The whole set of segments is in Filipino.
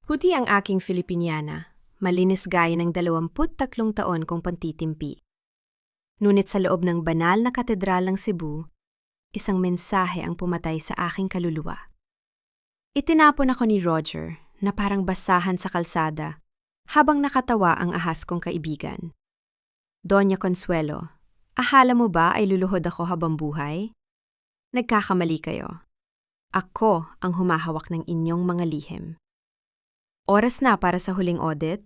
Puti ang aking Filipiniana, malinis gaya ng 23 taon kong pantitimpi. Ngunit sa loob ng banal na katedral ng Cebu, isang mensahe ang pumatay sa aking kaluluwa. Itinapon ako ni Roger na parang basahan sa kalsada habang nakatawa ang ahas kong kaibigan. Doña Consuelo, akala mo ba ay luluhod ako habang buhay? Nagkakamali kayo. Ako ang humahawak ng inyong mga lihim. Oras na para sa huling audit?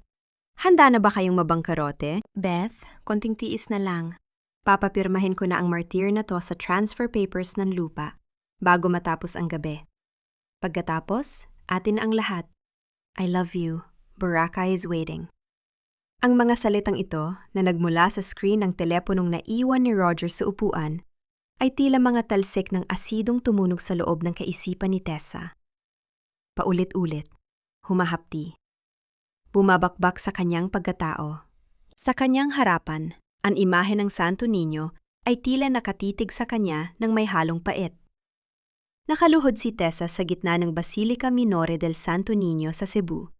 Handa na ba kayong mabangkarote? Beth, konting tiis na lang. Papapirmahin ko na ang martir na to sa transfer papers ng lupa bago matapos ang gabi. Pagkatapos, atin ang lahat. I love you. Boracay is waiting. Ang mga salitang ito na nagmula sa screen ng teleponong naiwan ni Roger sa upuan ay tila mga talsik ng asidong tumunog sa loob ng kaisipan ni Tessa. Paulit-ulit, humahapdi. Bumabakbak sa kanyang pagkatao. Sa kanyang harapan, ang imahe ng Santo Niño ay tila nakatitig sa kanya ng may halong pait. Nakaluhod si Tessa sa gitna ng Basilica Minore del Santo Niño sa Cebu.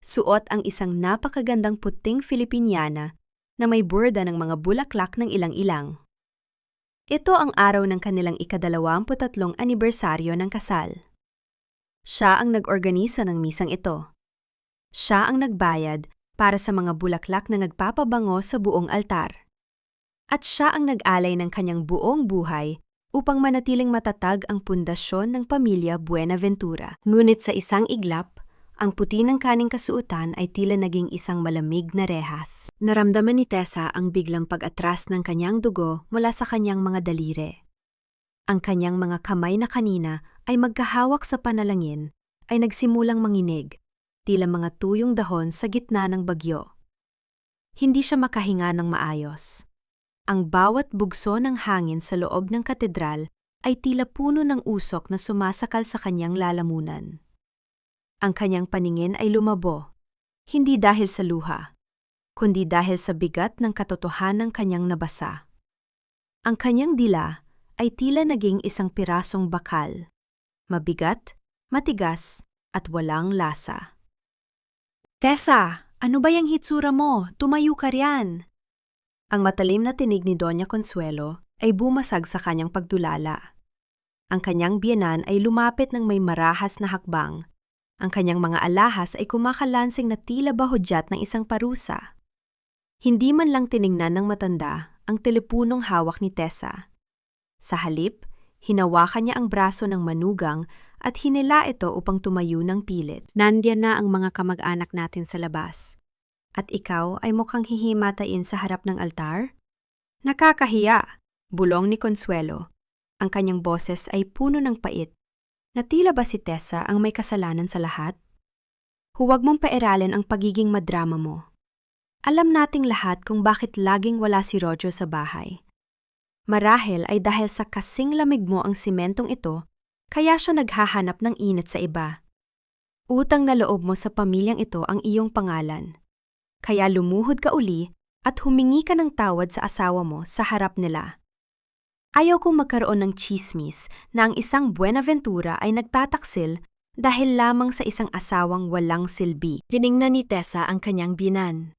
Suot ang isang napakagandang puting Filipiniana na may burda ng mga bulaklak ng ilang-ilang. Ito ang araw ng kanilang ika-23 anibersaryo ng kasal. Siya ang nag-organisa ng misang ito. Siya ang nagbayad para sa mga bulaklak na nagpapabango sa buong altar. At siya ang nag-alay ng kanyang buong buhay upang manatiling matatag ang pundasyon ng pamilya Buenaventura. Ngunit sa isang iglap, ang puti ng kaning kasuotan ay tila naging isang malamig na rehas. Naramdaman ni Tessa ang biglang pag-atras ng kanyang dugo mula sa kanyang mga daliri. Ang kanyang mga kamay na kanina ay magkahawak sa panalangin ay nagsimulang manginig, tila mga tuyong dahon sa gitna ng bagyo. Hindi siya makahinga ng maayos. Ang bawat bugso ng hangin sa loob ng katedral ay tila puno ng usok na sumasakal sa kanyang lalamunan. Ang kanyang paningin ay lumabo, hindi dahil sa luha, kundi dahil sa bigat ng katotohanan kanyang nabasa. Ang kanyang dila ay tila naging isang pirasong bakal, mabigat, matigas, at walang lasa. Tessa, ano ba yung hitsura mo? Tumayo ka riyan! Ang matalim na tinig ni Doña Consuelo ay bumasag sa kanyang pagdulala. Ang kanyang biyenan ay lumapit ng may marahas na hakbang. Ang kanyang mga alahas ay kumakalansing na tila bahudyat ng isang parusa. Hindi man lang tiningnan ng matanda ang telepunong hawak ni Tessa. Sa halip, hinawakan niya ang braso ng manugang at hinila ito upang tumayo ng pilit. Nandiyan na ang mga kamag-anak natin sa labas. At ikaw ay mukhang hihimatayin sa harap ng altar? Nakakahiya, bulong ni Consuelo. Ang kanyang boses ay puno ng pait. Na tila ba si Tessa ang may kasalanan sa lahat? Huwag mong pairalin ang pagiging madrama mo. Alam nating lahat kung bakit laging wala si Roger sa bahay. Marahil ay dahil sa kasing lamig mo ang simentong ito, kaya siya naghahanap ng init sa iba. Utang na loob mo sa pamilyang ito ang iyong pangalan. Kaya lumuhod ka uli at humingi ka ng tawad sa asawa mo sa harap nila. Ayaw kong magkaroon ng chismis na ang isang Buenaventura ay nagtataksil dahil lamang sa isang asawang walang silbi. Tiningnan ni Tessa ang kanyang binan.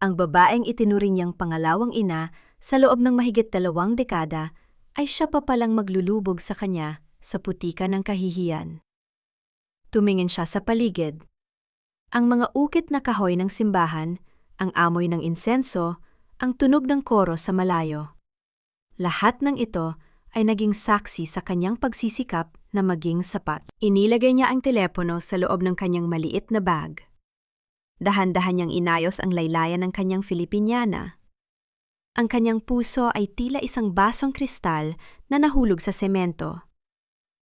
Ang babaeng itinuring niyang pangalawang ina sa loob ng mahigit 2 dekada ay siya pa palang maglulubog sa kanya sa putika ng kahihiyan. Tumingin siya sa paligid. Ang mga ukit na kahoy ng simbahan, ang amoy ng insenso, ang tunog ng koro sa malayo. Lahat ng ito ay naging saksi sa kanyang pagsisikap na maging sapat. Inilagay niya ang telepono sa loob ng kanyang maliit na bag. Dahan-dahan niyang inayos ang laylayan ng kanyang Filipiniana. Ang kanyang puso ay tila isang basong kristal na nahulog sa semento.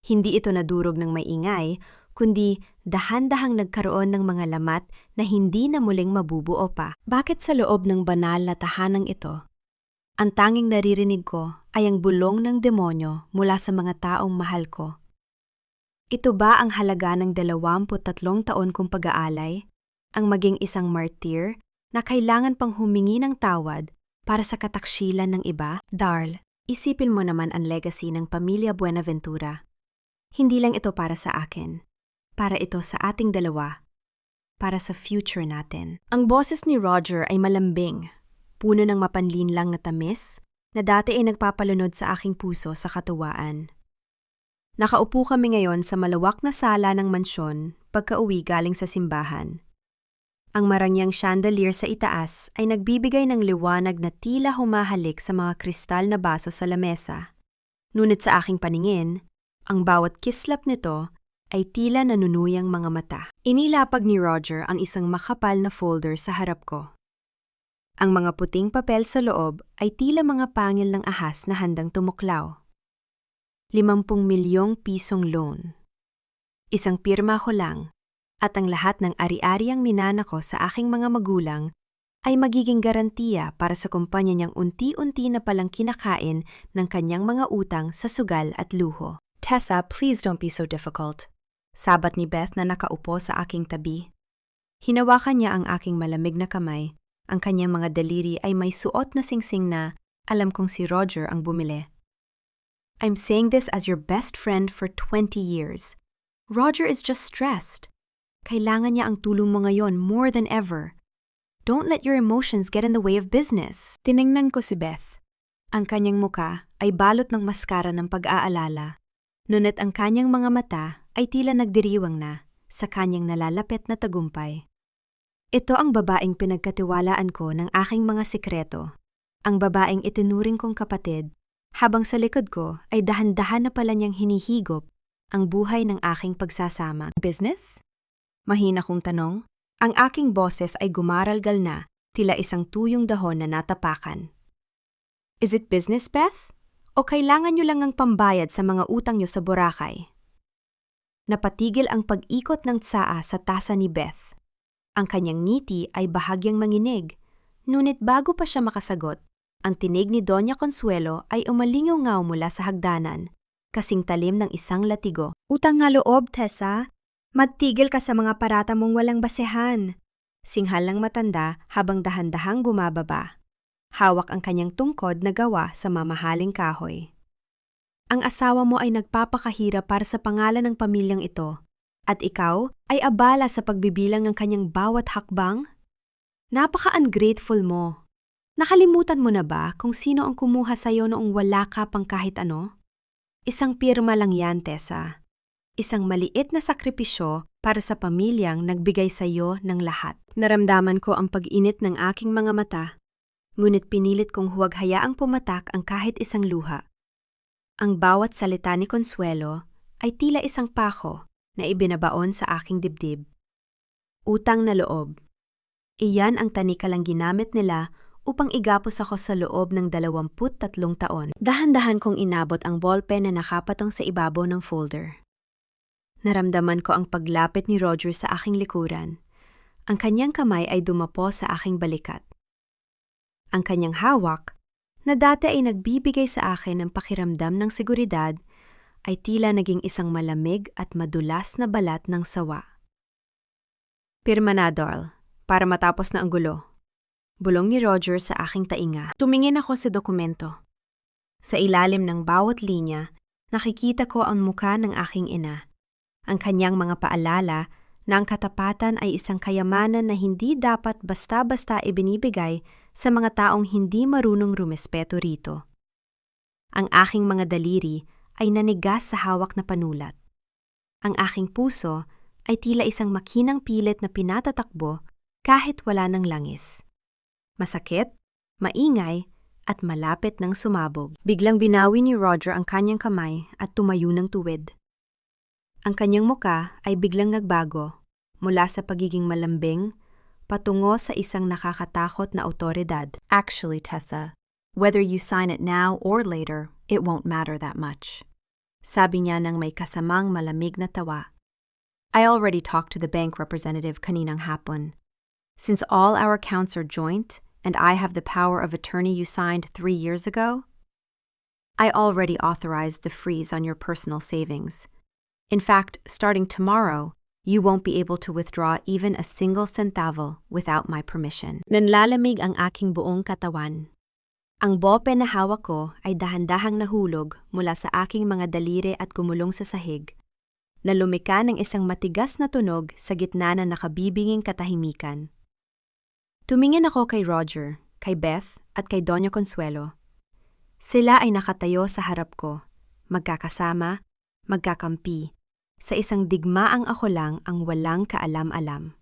Hindi ito nadurog ng maingay, kundi dahan-dahang nagkaroon ng mga lamat na hindi na muling mabubuo pa. Bakit sa loob ng banal na tahanang ito? Ang tanging naririnig ko ay ang bulong ng demonyo mula sa mga taong mahal ko. Ito ba ang halaga ng 23 taon kong pag-aalay? Ang maging isang martir na kailangan pang humingi ng tawad para sa kataksilan ng iba? Darl, isipin mo naman ang legacy ng pamilya Buenaventura. Hindi lang ito para sa akin. Para ito sa ating dalawa. para sa future natin. Ang boses ni Roger ay malambing, puno ng mapanlinlang na tamis na dati ay nagpapalunod sa aking puso sa katuwaan. Nakaupo kami ngayon sa malawak na sala ng mansyon pagka-uwi galing sa simbahan. Ang marangyang chandelier sa itaas ay nagbibigay ng liwanag na tila humahalik sa mga kristal na baso sa lamesa. Ngunit sa aking paningin, ang bawat kislap nito ay tila nanunuyang mga mata. Inilapag ni Roger ang isang makapal na folder sa harap ko. Ang mga puting papel sa loob ay tila mga pangil ng ahas na handang tumuklaw. 50 milyong pisong loan. Isang pirma ko lang, at ang lahat ng ari-ariang minana ko sa aking mga magulang ay magiging garantiya para sa kumpanya niyang unti-unti na palang kinakain ng kanyang mga utang sa sugal at luho. Tessa, please don't be so difficult. Sabat ni Beth na nakaupo sa aking tabi. Hinawakan niya ang aking malamig na kamay. Ang kanyang mga daliri ay may suot na singsing na alam kong si Roger ang bumili. I'm saying this as your best friend for 20 years. Roger is just stressed. Kailangan niya ang tulong mo ngayon more than ever. Don't let your emotions get in the way of business. Tiningnan ko si Beth. Ang kanyang muka ay balot ng maskara ng pag-aalala. Ngunit ang kanyang mga mata ay tila nagdiriwang na sa kanyang nalalapit na tagumpay. Ito ang babaeng pinagkatiwalaan ko ng aking mga sikreto. Ang babaeng itinuring kong kapatid, habang sa likod ko ay dahan-dahan na pala niyang hinihigop ang buhay ng aking pagsasama. Business? Mahina kong tanong. Ang aking boses ay gumaralgal na, tila isang tuyong dahon na natapakan. Is it business, Beth? O kailangan niyo lang ang pambayad sa mga utang niyo sa Boracay? Napatigil ang pag-ikot ng tsaa sa tasa ni Beth. Ang kanyang ngiti ay bahagyang manginig, ngunit bago pa siya makasagot, ang tinig ni Doña Consuelo ay umalingaw-ngaw mula sa hagdanan, kasing talim ng isang latigo. Utang nga loob, Tessa. Magtigil ka sa mga parata mong walang basehan. Singhal ng matanda habang dahan-dahang bumababa. Hawak ang kanyang tungkod na gawa sa mamahaling kahoy. Ang asawa mo ay nagpapakahirap para sa pangalan ng pamilyang ito, at ikaw ay abala sa pagbibilang ng kanyang bawat hakbang? Napaka-ungrateful mo. Nakalimutan mo na ba kung sino ang kumuha sa'yo noong wala ka pang kahit ano? Isang pirma lang yan, Tessa. Isang maliit na sakripisyo para sa pamilyang nagbigay sa'yo ng lahat. Naramdaman ko ang pag-init ng aking mga mata, ngunit pinilit kong huwag hayaang pumatak ang kahit isang luha. Ang bawat salita ni Consuelo ay tila isang pako na ibinabaon sa aking dibdib. Utang na loob. Iyan ang tanikalang ginamit nila upang igapos ako sa loob ng 23 taon. Dahan-dahan kong inabot ang ballpen na nakapatong sa ibabaw ng folder. Naramdaman ko ang paglapit ni Roger sa aking likuran. Ang kanyang kamay ay dumapo sa aking balikat. Ang kanyang hawak, na dati ay nagbibigay sa akin ng pakiramdam ng seguridad, ay tila naging isang malamig at madulas na balat ng sawa. Pirma na, Darl, para matapos na ang gulo. Bulong ni Roger sa aking tainga. Tumingin ako sa dokumento. Sa ilalim ng bawat linya, nakikita ko ang muka ng aking ina. Ang kanyang mga paalala na ang katapatan ay isang kayamanan na hindi dapat basta-basta ibinibigay sa mga taong hindi marunong rumespeto rito. Ang aking mga daliri ay nanigas sa hawak na panulat. Ang aking puso ay tila isang makinang pilit na pinatatakbo kahit wala ng langis. Masakit, maingay, at malapit ng sumabog. Biglang binawi ni Roger ang kanyang kamay at tumayo ng tuwid. Ang kanyang muka ay biglang nagbago mula sa pagiging malambing patungo sa isang nakakatakot na awtoridad. Actually, Tessa, whether you sign it now or later, it won't matter that much. Sabi niya nang may kasamang malamig na tawa. I already talked to the bank representative kaninang hapon. Since all our accounts are joint and I have the power of attorney you signed 3 years ago, I already authorized the freeze on your personal savings. In fact, starting tomorrow, you won't be able to withdraw even a single centavo without my permission. Nanlalamig ang aking buong katawan. Ang ballpen na hawak ko ay dahan-dahang nahulog mula sa aking mga daliri at gumulong sa sahig. na lumika ng isang matigas na tunog sa gitna ng nakabibinging katahimikan. Tumingin ako kay Roger, kay Beth at kay Doña Consuelo. Sila ay nakatayo sa harap ko, magkakasama, magkakampi, sa isang digmaang ako lang ang walang kaalam-alam.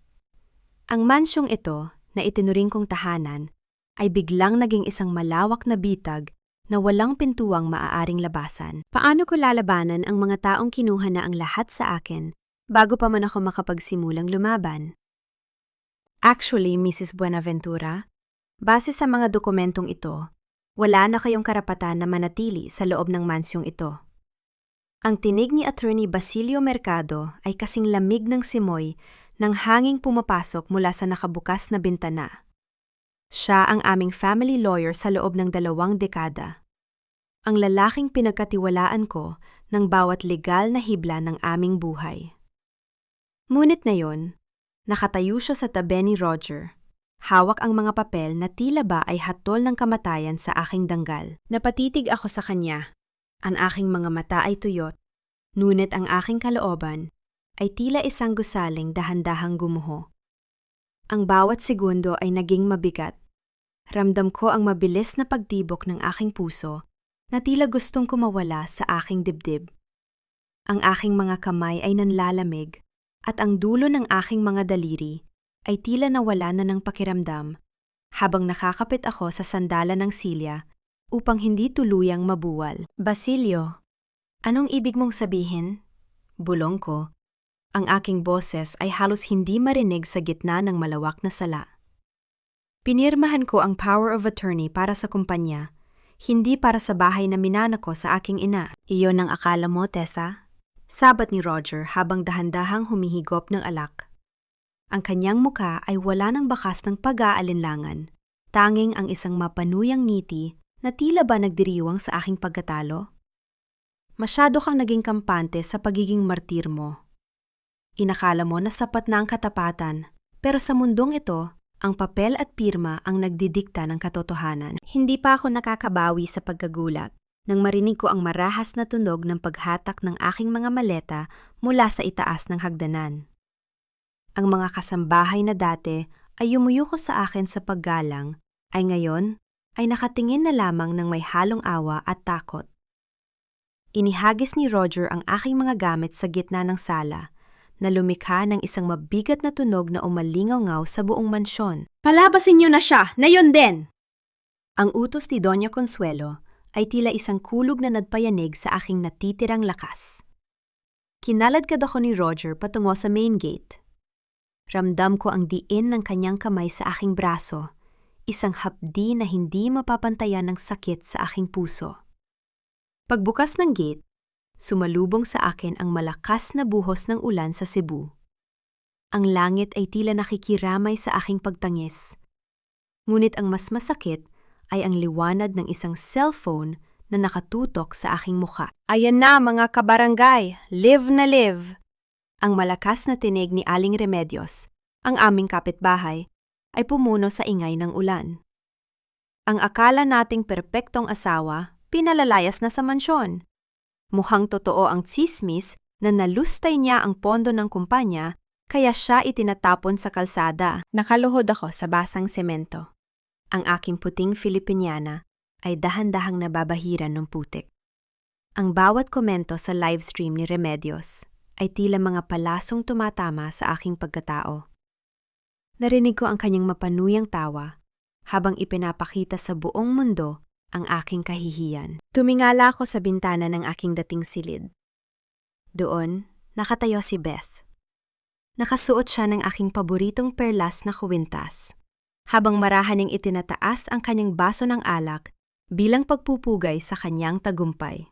Ang mansyong ito, na itinuring kong tahanan, ay biglang naging isang malawak na bitag na walang pintuang maaaring labasan. Paano ko lalabanan ang mga taong kinuha na ang lahat sa akin bago pa man ako makapagsimulang lumaban? Actually, Mrs. Buenaventura, base sa mga dokumentong ito, wala na kayong karapatan na manatili sa loob ng mansyong ito. Ang tinig ni Attorney Basilio Mercado ay kasing lamig ng simoy ng hanging pumapasok mula sa nakabukas na bintana. Siya ang aming family lawyer sa loob ng 2 dekada. Ang lalaking pinagkatiwalaan ko ng bawat legal na hibla ng aming buhay. Ngunit ngayon, nakatayo siya sa tabi ni Roger. Hawak ang mga papel na tila ba ay hatol ng kamatayan sa aking danggal. Napatitig ako sa kanya. Ang aking mga mata ay tuyot, ngunit ang aking kalooban ay tila isang gusaling dahan-dahang gumuho. Ang bawat segundo ay naging mabigat. Ramdam ko ang mabilis na pagtibok ng aking puso na tila gustong kumawala sa aking dibdib. Ang aking mga kamay ay nanlalamig at ang dulo ng aking mga daliri ay tila nawala na ng pakiramdam habang nakakapit ako sa sandalan ng silya upang hindi tuluyang mabuwal. Basilio, anong ibig mong sabihin? Bulong ko. Ang aking boses ay halos hindi marinig sa gitna ng malawak na sala. Pinirmahan ko ang power of attorney para sa kumpanya, hindi para sa bahay na minana ko sa aking ina. Iyon ang akala mo, Tessa? Sabat ni Roger habang dahan-dahang humihigop ng alak. Ang kanyang muka ay wala ng bakas ng pag-aalinlangan, tanging ang isang mapanuyang ngiti na tila ba nagdiriwang sa aking pagkatalo. Masyado kang naging kampante sa pagiging martir mo. Inakala mo na sapat na ang katapatan, pero sa mundong ito, ang papel at pirma ang nagdidikta ng katotohanan. Hindi pa ako nakakabawi sa pagkagulat nang marinig ko ang marahas na tunog ng paghatak ng aking mga maleta mula sa itaas ng hagdanan. Ang mga kasambahay na dati ay yumuyuko sa akin sa paggalang, ay ngayon ay nakatingin na lamang ng may halong awa at takot. Inihagis ni Roger ang aking mga gamit sa gitna ng sala, na lumikha ng isang mabigat na tunog na umalingaw-ngaw sa buong mansyon. Palabasin niyo na siya! Na yun din! Ang utos ni Doña Consuelo ay tila isang kulog na nagpayanig sa aking natitirang lakas. Kinaladkad ako ni Roger patungo sa main gate. Ramdam ko ang diin ng kanyang kamay sa aking braso, isang hapdi na hindi mapapantayan ng sakit sa aking puso. Pagbukas ng gate, sumalubong sa akin ang malakas na buhos ng ulan sa Cebu. Ang langit ay tila nakikiramay sa aking pagtangis. Ngunit ang mas masakit ay ang liwanag ng isang cellphone na nakatutok sa aking mukha. Ayan na mga kabarangay, live na live! Ang malakas na tinig ni Aling Remedios, ang aming kapitbahay, ay pumuno sa ingay ng ulan. Ang akala nating perpektong asawa, pinalalayas na sa mansyon. Mukhang totoo ang tsismis na nalustay niya ang pondo ng kumpanya kaya siya itinatapon sa kalsada. Nakaluhod ako sa basang semento. Ang aking puting Filipiniana ay dahan-dahang nababahiran ng putik. Ang bawat komento sa livestream ni Remedios ay tila mga palasong tumatama sa aking pagkatao. Narinig ko ang kanyang mapanuyang tawa habang ipinapakita sa buong mundo ang aking kahihiyan. Tumingala ako sa bintana ng aking dating silid. Doon, nakatayo si Beth. Nakasuot siya ng aking paboritong perlas na kuwintas, habang marahaning itinataas ang kanyang baso ng alak bilang pagpupugay sa kanyang tagumpay.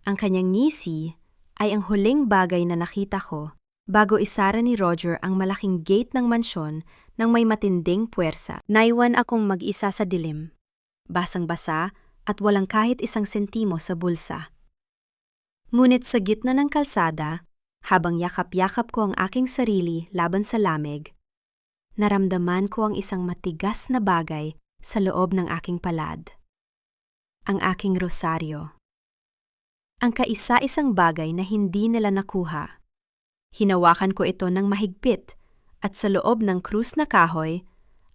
Ang kanyang ngisi ay ang huling bagay na nakita ko bago isara ni Roger ang malaking gate ng mansyon ng may matinding puwersa. Naiwan akong mag-isa sa dilim, basang-basa at walang kahit isang sentimo sa bulsa. Ngunit sa gitna ng kalsada, habang yakap-yakap ko ang aking sarili laban sa lamig, naramdaman ko ang isang matigas na bagay sa loob ng aking palad. Ang aking rosaryo. Ang kaisa-isang bagay na hindi nila nakuha. Hinawakan ko ito ng mahigpit at sa loob ng krus na kahoy,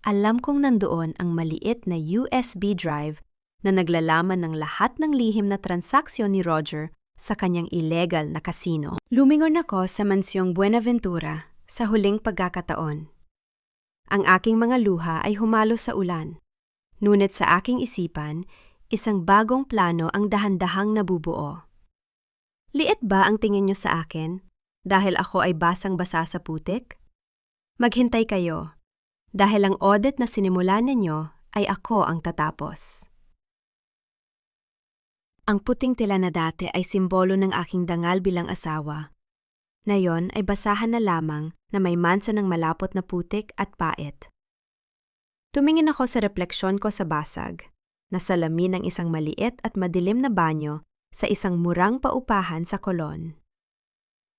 alam kong nandoon ang maliit na USB drive na naglalaman ng lahat ng lihim na transaksyon ni Roger sa kanyang illegal na kasino. Lumingon ako sa mansyong Buenaventura sa huling pagkakataon. Ang aking mga luha ay humalo sa ulan. Ngunit sa aking isipan, isang bagong plano ang dahan-dahang nabubuo. Liit ba ang tingin niyo sa akin dahil ako ay basang-basa sa putik? Maghintay kayo dahil ang audit na sinimulan ninyo ay ako ang tatapos. Ang puting tela na dati ay simbolo ng aking dangal bilang asawa. Ngayon ay basahan na lamang na may mansa ng malapot na putik at pait. Tumingin ako sa refleksyon ko sa basag, na salamin ng isang maliit at madilim na banyo sa isang murang paupahan sa Colon.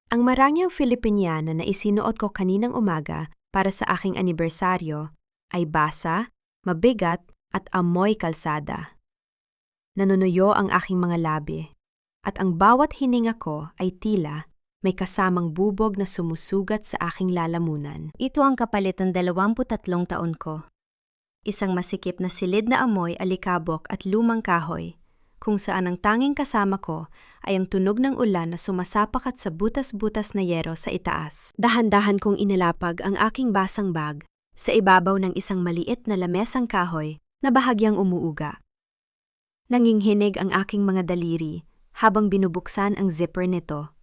Ang marangyang Filipiniana na isinuot ko kaninang umaga para sa aking anibersaryo ay basa, mabigat at amoy kalsada. Nanunuyo ang aking mga labi at ang bawat hininga ko ay tila may kasamang bubog na sumusugat sa aking lalamunan. Ito ang kapalit ng 23 taon ko. Isang masikip na silid na amoy alikabok at lumang kahoy, kung saan ang tanging kasama ko ay ang tunog ng ulan na sumasapakat sa butas-butas na yero sa itaas. Dahan-dahan kong inilapag ang aking basang bag sa ibabaw ng isang maliit na lamesang kahoy na bahagyang umuuga. Nanginghinig ang aking mga daliri habang binubuksan ang zipper nito.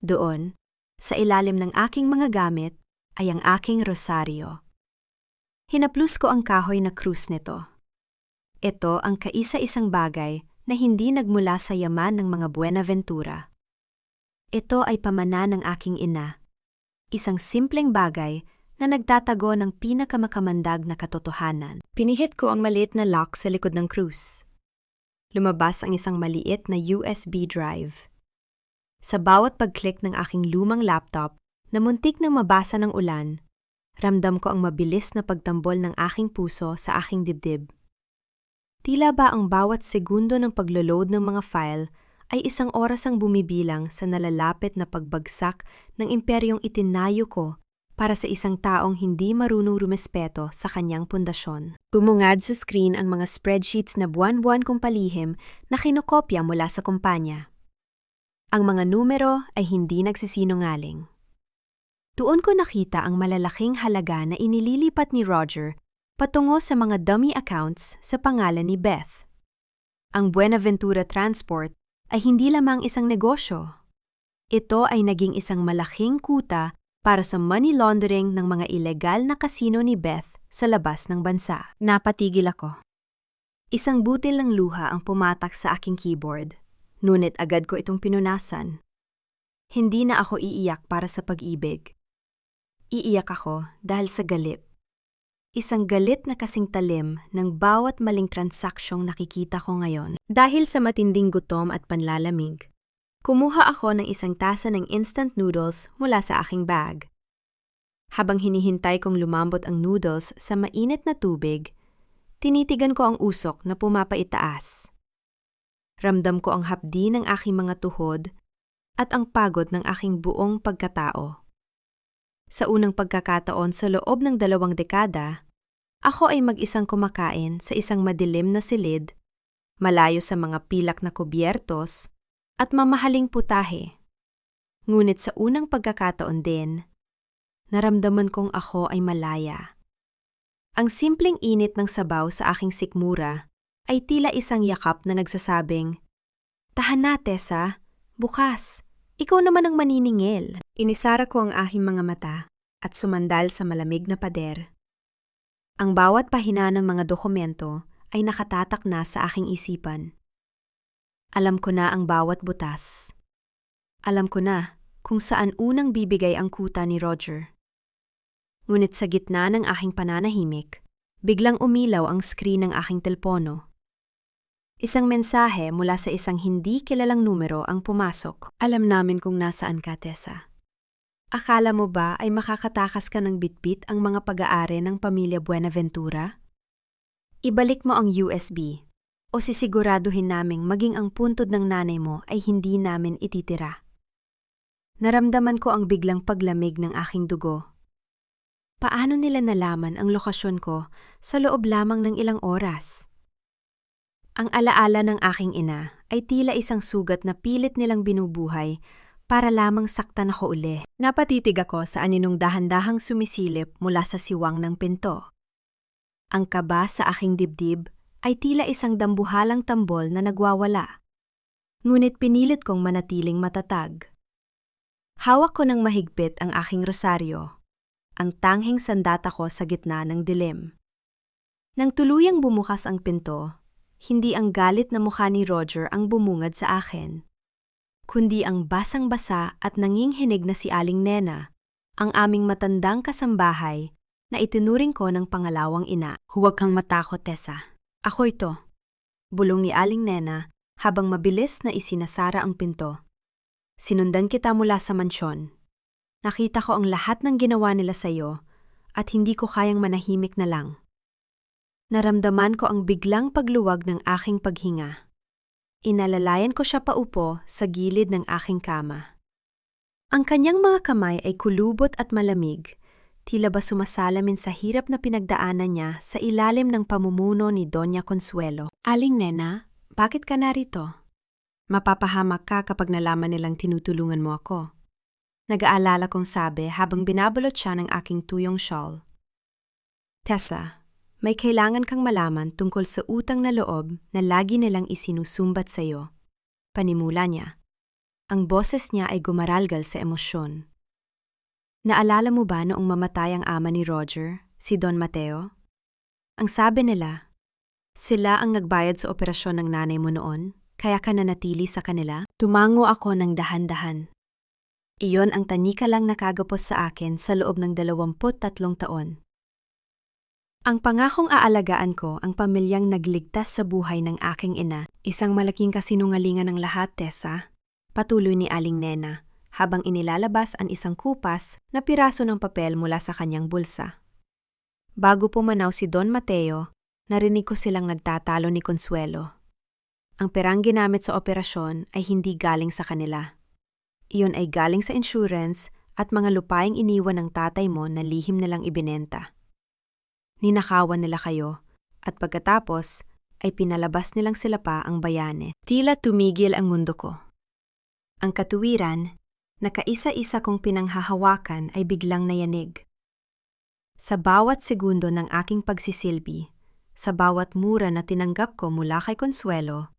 Doon, sa ilalim ng aking mga gamit, ay ang aking rosaryo. Hinaplus ko ang kahoy na krus nito. Ito ang kaisa-isang bagay na hindi nagmula sa yaman ng mga Buenaventura. Ito ay pamana ng aking ina. Isang simpleng bagay na nagtatago ng pinakamakamandag na katotohanan. Pinihit ko ang maliit na lock sa likod ng krus. Lumabas ang isang maliit na USB drive. Sa bawat pag-click ng aking lumang laptop na muntik nang mabasa ng ulan, ramdam ko ang mabilis na pagtambol ng aking puso sa aking dibdib. Tila ba ang bawat segundo ng paglo-load ng mga file ay isang oras ang bumibilang sa nalalapit na pagbagsak ng imperyong itinayo ko para sa isang taong hindi marunong rumespeto sa kanyang pundasyon. Bumungad sa screen ang mga spreadsheets na buwan-buwan kong palihim na kinokopya mula sa kumpanya. Ang mga numero ay hindi nagsisinungaling. Tuon ko nakita ang malalaking halaga na inililipat ni Roger patungo sa mga dummy accounts sa pangalan ni Beth. Ang Buenaventura Transport ay hindi lamang isang negosyo. Ito ay naging isang malaking kuta para sa money laundering ng mga ilegal na kasino ni Beth sa labas ng bansa. Napatigil ako. Isang butil ng luha ang pumatak sa aking keyboard, ngunit agad ko itong pinunasan. Hindi na ako iiyak para sa pag-ibig. Iiyak ako dahil sa galit. Isang galit na kasing talim ng bawat maling transaksyong nakikita ko ngayon. Dahil sa matinding gutom at panlalamig, kumuha ako ng isang tasa ng instant noodles mula sa aking bag. Habang hinihintay kong lumambot ang noodles sa mainit na tubig, tinitigan ko ang usok na pumapaitaas. Ramdam ko ang hapdi ng aking mga tuhod at ang pagod ng aking buong pagkatao. Sa unang pagkakataon sa loob ng 2 dekada, ako ay mag-isang kumakain sa isang madilim na silid, malayo sa mga pilak na kubyertos at mamahaling putahe. Ngunit sa unang pagkakataon din, naramdaman kong ako ay malaya. Ang simpleng init ng sabaw sa aking sikmura ay tila isang yakap na nagsasabing, "Tahan na, Tessa, bukas. Ikaw naman ang maniningil." Inisara ko ang aking mga mata at sumandal sa malamig na pader. Ang bawat pahina ng mga dokumento ay nakatatak na sa aking isipan. Alam ko na ang bawat butas. Alam ko na kung saan unang bibigay ang kuta ni Roger. Ngunit sa gitna ng aking pananahimik, biglang umilaw ang screen ng aking telpono. Isang mensahe mula sa isang hindi kilalang numero ang pumasok. "Alam namin kung nasaan ka, Tessa. Akala mo ba ay makakatakas ka ng bitbit ang mga pag-aari ng pamilya Buenaventura? Ibalik mo ang USB O sisiguraduhin naming maging ang puntod ng nanay mo ay hindi namin ititira? Naramdaman ko ang biglang paglamig ng aking dugo. Paano nila nalaman ang lokasyon ko sa loob lamang ng ilang oras? Ang alaala ng aking ina ay tila isang sugat na pilit nilang binubuhay para lamang saktan ako uli. Napatitig ako sa aninong dahan-dahang sumisilip mula sa siwang ng pinto. Ang kaba sa aking dibdib ay tila isang dambuhalang tambol na nagwawala. Ngunit pinilit kong manatiling matatag. Hawak ko ng mahigpit ang aking rosaryo, ang tanghing sandata ko sa gitna ng dilim. Nang tuluyang bumukas ang pinto, hindi ang galit na mukha ni Roger ang bumungad sa akin, kundi ang basang-basa at nanginginig na si Aling Nena, ang aming matandang kasambahay na itinuring ko ng pangalawang ina. Huwag kang matakot, Tessa. Ako ito, bulong ni Aling Nena habang mabilis na isinasara ang pinto. Sinundan kita mula sa mansyon. Nakita ko ang lahat ng ginawa nila sa iyo at hindi ko kayang manahimik na lang. Naramdaman ko ang biglang pagluwag ng aking paghinga. Inalalayan ko siya paupo sa gilid ng aking kama. Ang kanyang mga kamay ay kulubot at malamig, tila ba sumasalamin sa hirap na pinagdaanan niya sa ilalim ng pamumuno ni Doña Consuelo. Aling Nena, bakit ka narito? Mapapahamak ka kapag nalaman nilang tinutulungan mo ako. Nag-aalala kong sabi habang binabalot siya ng aking tuyong shawl. Tessa, may kailangan kang malaman tungkol sa utang na loob na lagi nilang isinusumbat sa iyo. Panimula niya. Ang boses niya ay gumaralgal sa emosyon. Naalala mo ba noong mamatay ang ama ni Roger, si Don Mateo? Ang sabi nila, sila ang nagbayad sa operasyon ng nanay mo noon, kaya ka nanatili sa kanila? Tumango ako ng dahan-dahan. Iyon ang tanika lang nakagapos sa akin sa loob ng 23 taon. Ang pangakong aalagaan ko ang pamilyang nagligtas sa buhay ng aking ina. Isang malaking kasinungalingan ng lahat, Tessa. Patuloy ni Aling Nena, habang inilalabas ang isang kupas na piraso ng papel mula sa kanyang bulsa. Bago pumanaw si Don Mateo, narinig ko silang nagtatalo ni Consuelo. Ang perang ginamit sa operasyon ay hindi galing sa kanila. Iyon ay galing sa insurance at mga lupaing iniwan ng tatay mo na lihim nilang ibinenta. Ninakawan nila kayo at pagkatapos ay pinalabas nilang sila pa ang bayane. Tila tumigil ang mundo ko. Ang katuwiran na kaisa-isa kong pinanghahawakan ay biglang nayanig. Sa bawat segundo ng aking pagsisilbi, sa bawat mura na tinanggap ko mula kay Consuelo,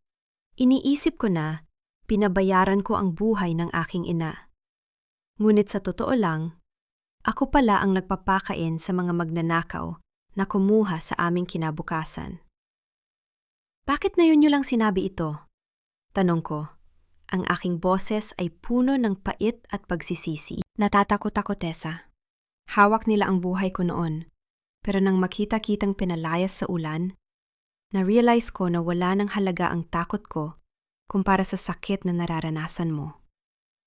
iniisip ko na pinabayaran ko ang buhay ng aking ina. Ngunit sa totoo lang, ako pala ang nagpapakain sa mga magnanakaw na kumuha sa aming kinabukasan. Bakit na yun lang sinabi ito? Tanong ko. Ang aking boses ay puno ng pait at pagsisisi. Natatakot ako, Tessa. Hawak nila ang buhay ko noon. Pero nang makita-kitang pinalayas sa ulan, na-realize ko na wala ng halaga ang takot ko kumpara sa sakit na nararanasan mo.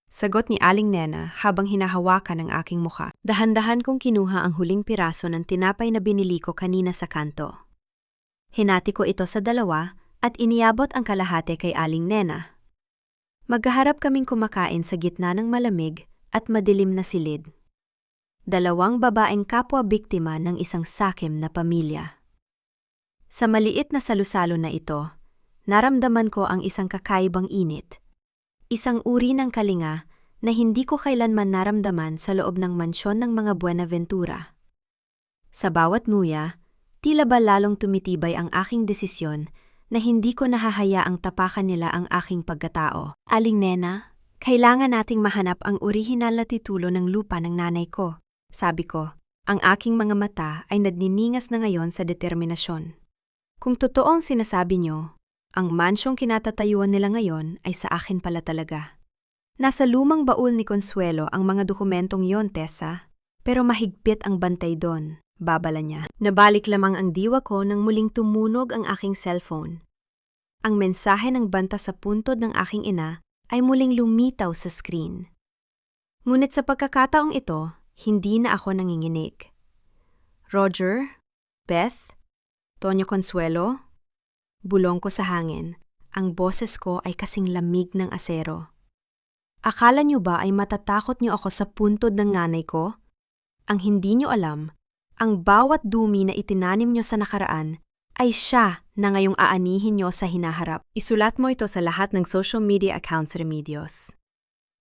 Sagot ni Aling Nena habang hinahawakan ang aking mukha. Dahan-dahan kong kinuha ang huling piraso ng tinapay na binili ko kanina sa kanto. Hinati ko ito sa 2 at iniabot ang kalahati kay Aling Nena. Magkaharap kaming kumakain sa gitna ng malamig at madilim na silid. 2 babaeng kapwa biktima ng isang sakim na pamilya. Sa maliit na salusalo na ito, naramdaman ko ang isang kakaibang init. Isang uri ng kalinga na hindi ko kailanman naramdaman sa loob ng mansyon ng mga Buenaventura. Sa bawat nguya, tila ba lalong tumitibay ang aking desisyon na hindi ko nahahayaang tapakan nila ang aking pagkatao. Aling Nena, kailangan nating mahanap ang orihinal na titulo ng lupa ng nanay ko. Sabi ko, ang aking mga mata ay nagniningas na ngayon sa determinasyon. Kung totoong sinasabi nyo, ang mansyong kinatatayuan nila ngayon ay sa akin pala talaga. Nasa lumang baul ni Consuelo ang mga dokumentong yon, Tessa, pero mahigpit ang bantay doon. Babala niya. Nabalik lamang ang diwa ko nang muling tumunog ang aking cellphone. Ang mensahe ng banta sa puntod ng aking ina ay muling lumitaw sa screen. Ngunit sa pagkakataong ito, hindi na ako nanginginig. Roger, Beth, Doña Consuelo, Bulong ko sa hangin. Ang boses ko ay kasing lamig ng asero. Akala niyo ba ay matatakot niyo ako sa puntod ng nanay ko? Ang hindi niyo alam, ang bawat dumi na itinanim niyo sa nakaraan ay siya na ngayong aanihin niyo sa hinaharap. Isulat mo ito sa lahat ng social media accounts Remedios.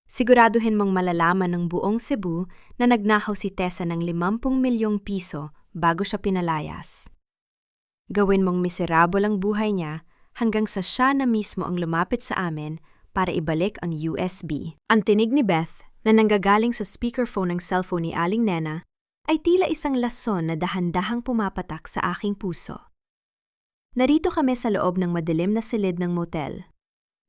Siguraduhin mong malalaman ng buong Cebu na nagnakaw si Tessa ng 50 milyong piso bago siya pinalayas. Gawin mong miserable ang buhay niya hanggang sa siya na mismo ang lumapit sa amin para ibalik ang USB. Ang tinig ni Beth na nanggagaling sa speakerphone ng cellphone ni Aling Nena ay tila isang lason na dahan-dahang pumapatak sa aking puso. Narito kami sa loob ng madilim na silid ng motel.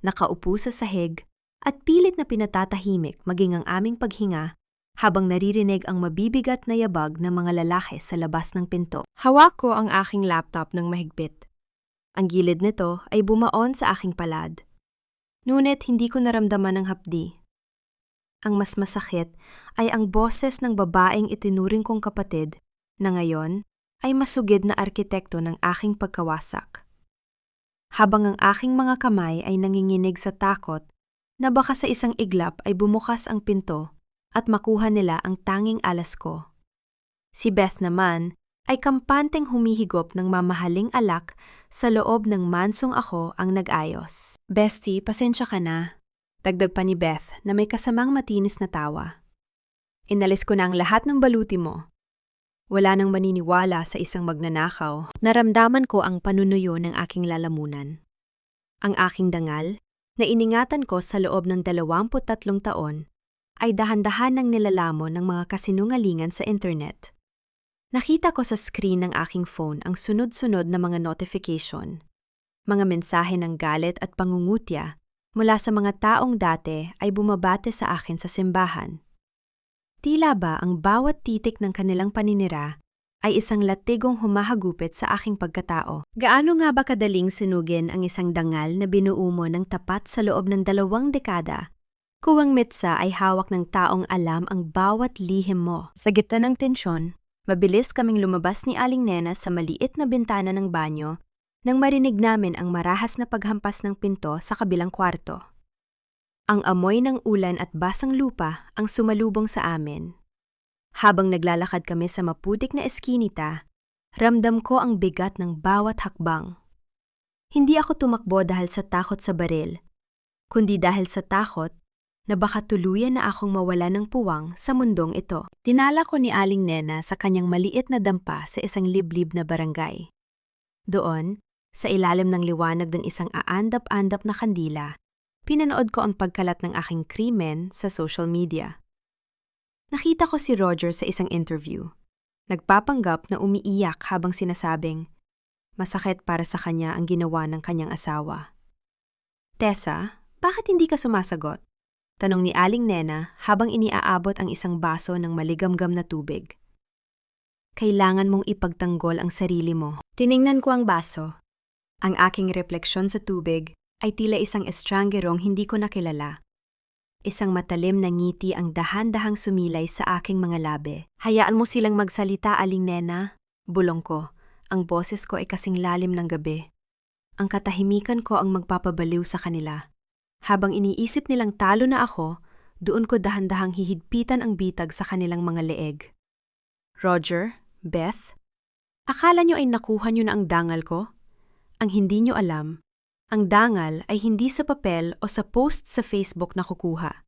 Nakaupo sa sahig at pilit na pinatatahimik maging ang aming paghinga habang naririnig ang mabibigat na yabag ng mga lalaki sa labas ng pinto. Hawak ko ang aking laptop ng mahigpit. Ang gilid nito ay bumaon sa aking palad. Ngunit hindi ko naramdaman ang hapdi. Ang mas masakit ay ang boses ng babaeng itinuring kong kapatid na ngayon ay masugid na arkitekto ng aking pagkawasak. Habang ang aking mga kamay ay nanginginig sa takot na baka sa isang iglap ay bumukas ang pinto at makuha nila ang tanging alas ko. Si Beth naman ay kampanteng humihigop ng mamahaling alak sa loob ng mansong ako ang nag-ayos. Bestie, pasensya ka na. Dagdag pa ni Beth na may kasamang matinis na tawa. Inalis ko na ang lahat ng baluti mo. Wala nang maniniwala sa isang magnanakaw. Naramdaman ko ang panunuyo ng aking lalamunan. Ang aking dangal, na iningatan ko sa loob ng 23 taon, ay dahan-dahan ng nilalamon ng mga kasinungalingan sa internet. Nakita ko sa screen ng aking phone ang sunod-sunod na mga notification, mga mensahe ng galit at pangungutya mula sa mga taong dati ay bumabate sa akin sa simbahan. Tila ba ang bawat titik ng kanilang paninira ay isang latigong humahagupit sa aking pagkatao. Gaano nga ba kadaling sinugin ang isang dangal na binuo mo ng tapat sa loob ng 2 dekada? Kuwang mitsa ay hawak ng taong alam ang bawat lihim mo. Sa gitna ng tensyon, mabilis kaming lumabas ni Aling Nena sa maliit na bintana ng banyo nang marinig namin ang marahas na paghampas ng pinto sa kabilang kwarto. Ang amoy ng ulan at basang lupa ang sumalubong sa amin. Habang naglalakad kami sa maputik na eskinita, ramdam ko ang bigat ng bawat hakbang. Hindi ako tumakbo dahil sa takot sa baril, kundi dahil sa takot na baka tuluyan na akong mawala ng puwang sa mundong ito. Dinala ko ni Aling Nena sa kanyang maliit na dampa sa isang liblib na barangay. Doon, sa ilalim ng liwanag ng isang aandap-andap na kandila, pinanood ko ang pagkalat ng aking krimen sa social media. Nakita ko si Roger sa isang interview. Nagpapanggap na umiiyak habang sinasabing, masakit para sa kanya ang ginawa ng kanyang asawa. Tessa, bakit hindi ka sumasagot? Tanong ni Aling Nena habang iniaabot ang isang baso ng maligamgam na tubig. Kailangan mong ipagtanggol ang sarili mo. Tiningnan ko ang baso. Ang aking refleksyon sa tubig ay tila isang estrangerong hindi ko nakilala. Isang matalim na ngiti ang dahan-dahang sumilay sa aking mga labi. Hayaan mo silang magsalita, Aling Nena. Bulong ko. Ang boses ko ay kasing lalim ng gabi. Ang katahimikan ko ang magpapabaliw sa kanila. Habang iniisip nilang talo na ako, doon ko dahan-dahang hihigpitan ang bitag sa kanilang mga leeg. Roger, Beth, akala nyo ay nakuha nyo na ang dangal ko? Ang hindi nyo alam, ang dangal ay hindi sa papel o sa post sa Facebook na kukuha,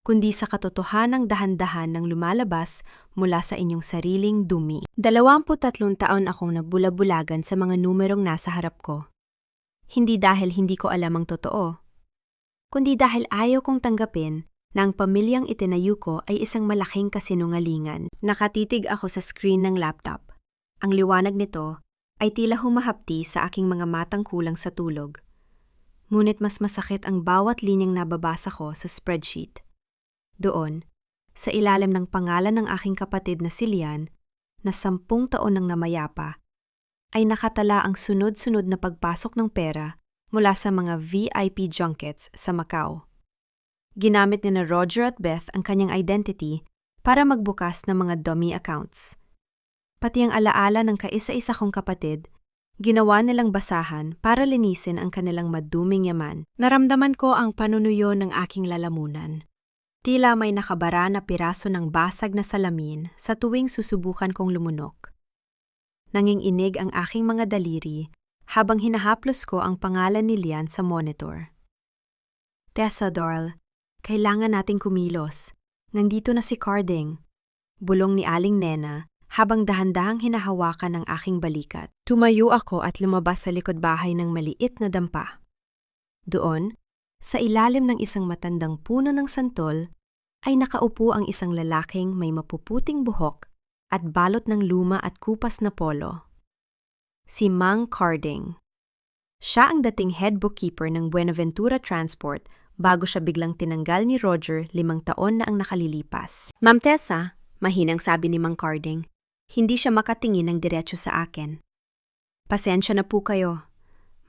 kundi sa katotohanang dahan-dahan ng lumalabas mula sa inyong sariling dumi. 23 taon akong nagbulabulagan sa mga numerong nasa harap ko. Hindi dahil hindi ko alam ang totoo, kundi dahil ayaw kong tanggapin na ang pamilyang itinayo ko ay isang malaking kasinungalingan. Nakatitig ako sa screen ng laptop. Ang liwanag nito ay tila humahapdi sa aking mga matang kulang sa tulog. Ngunit mas masakit ang bawat linyang nababasa ko sa spreadsheet. Doon, sa ilalim ng pangalan ng aking kapatid na si Lian, na 10 taon nang namayapa, ay nakatala ang sunod-sunod na pagpasok ng pera mula sa mga VIP junkets sa Macau. Ginamit ni na Roger at Beth ang kanyang identity para magbukas ng mga dummy accounts. Pati ang alaala ng kaisa-isa kong kapatid, Ginawa nilang basahan para linisin ang kanilang maduming yaman. Naramdaman ko ang panunuyo ng aking lalamunan. Tila may nakabara na piraso ng basag na salamin sa tuwing susubukan kong lumunok. Nanginginig ang aking mga daliri habang hinahaplos ko ang pangalan ni Lian sa monitor. Tessa, Darl, kailangan nating kumilos. Nandito na si Carding. Bulong ni Aling Nena habang dahan-dahang hinahawakan ang aking balikat. Tumayo ako at lumabas sa likod bahay ng maliit na dampa. Doon, sa ilalim ng isang matandang puno ng santol, ay nakaupo ang isang lalaking may mapuputing buhok at balot ng luma at kupas na polo. Si Mang Carding. Siya ang dating head bookkeeper ng Buenaventura Transport bago siya biglang tinanggal ni Roger 5 taon na ang nakalilipas. Ma'am Tessa, mahinang sabi ni Mang Carding, hindi siya makatingin ng diretso sa akin. Pasensya na po kayo.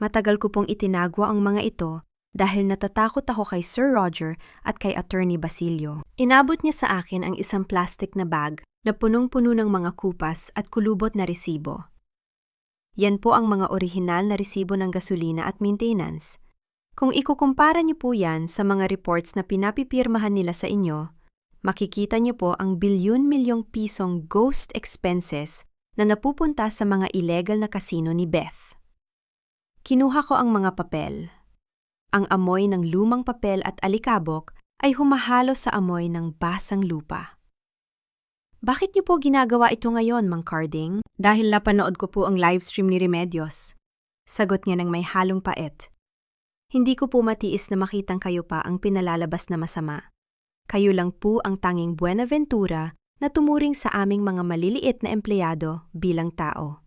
Matagal ko pong itinagwa ang mga ito dahil natatakot ako kay Sir Roger at kay Attorney Basilio. Inabot niya sa akin ang isang plastic na bag na punong-puno ng mga kupas at kulubot na resibo. Yan po ang mga orihinal na resibo ng gasolina at maintenance. Kung ikukumpara niyo po yan sa mga reports na pinapipirmahan nila sa inyo, makikita niyo po ang bilyon-milyong pisong ghost expenses na napupunta sa mga illegal na kasino ni Beth. Kinuha ko ang mga papel. Ang amoy ng lumang papel at alikabok ay humahalo sa amoy ng basang lupa. Bakit niyo po ginagawa ito ngayon, Mang Carding? Dahil napanood ko po ang livestream ni Remedios. Sagot niya ng may halong pait. Hindi ko po matiis na makitang kayo pa ang pinalalabas na masama. Kayo lang po ang tanging Buenaventura na tumuring sa aming mga maliliit na empleyado bilang tao.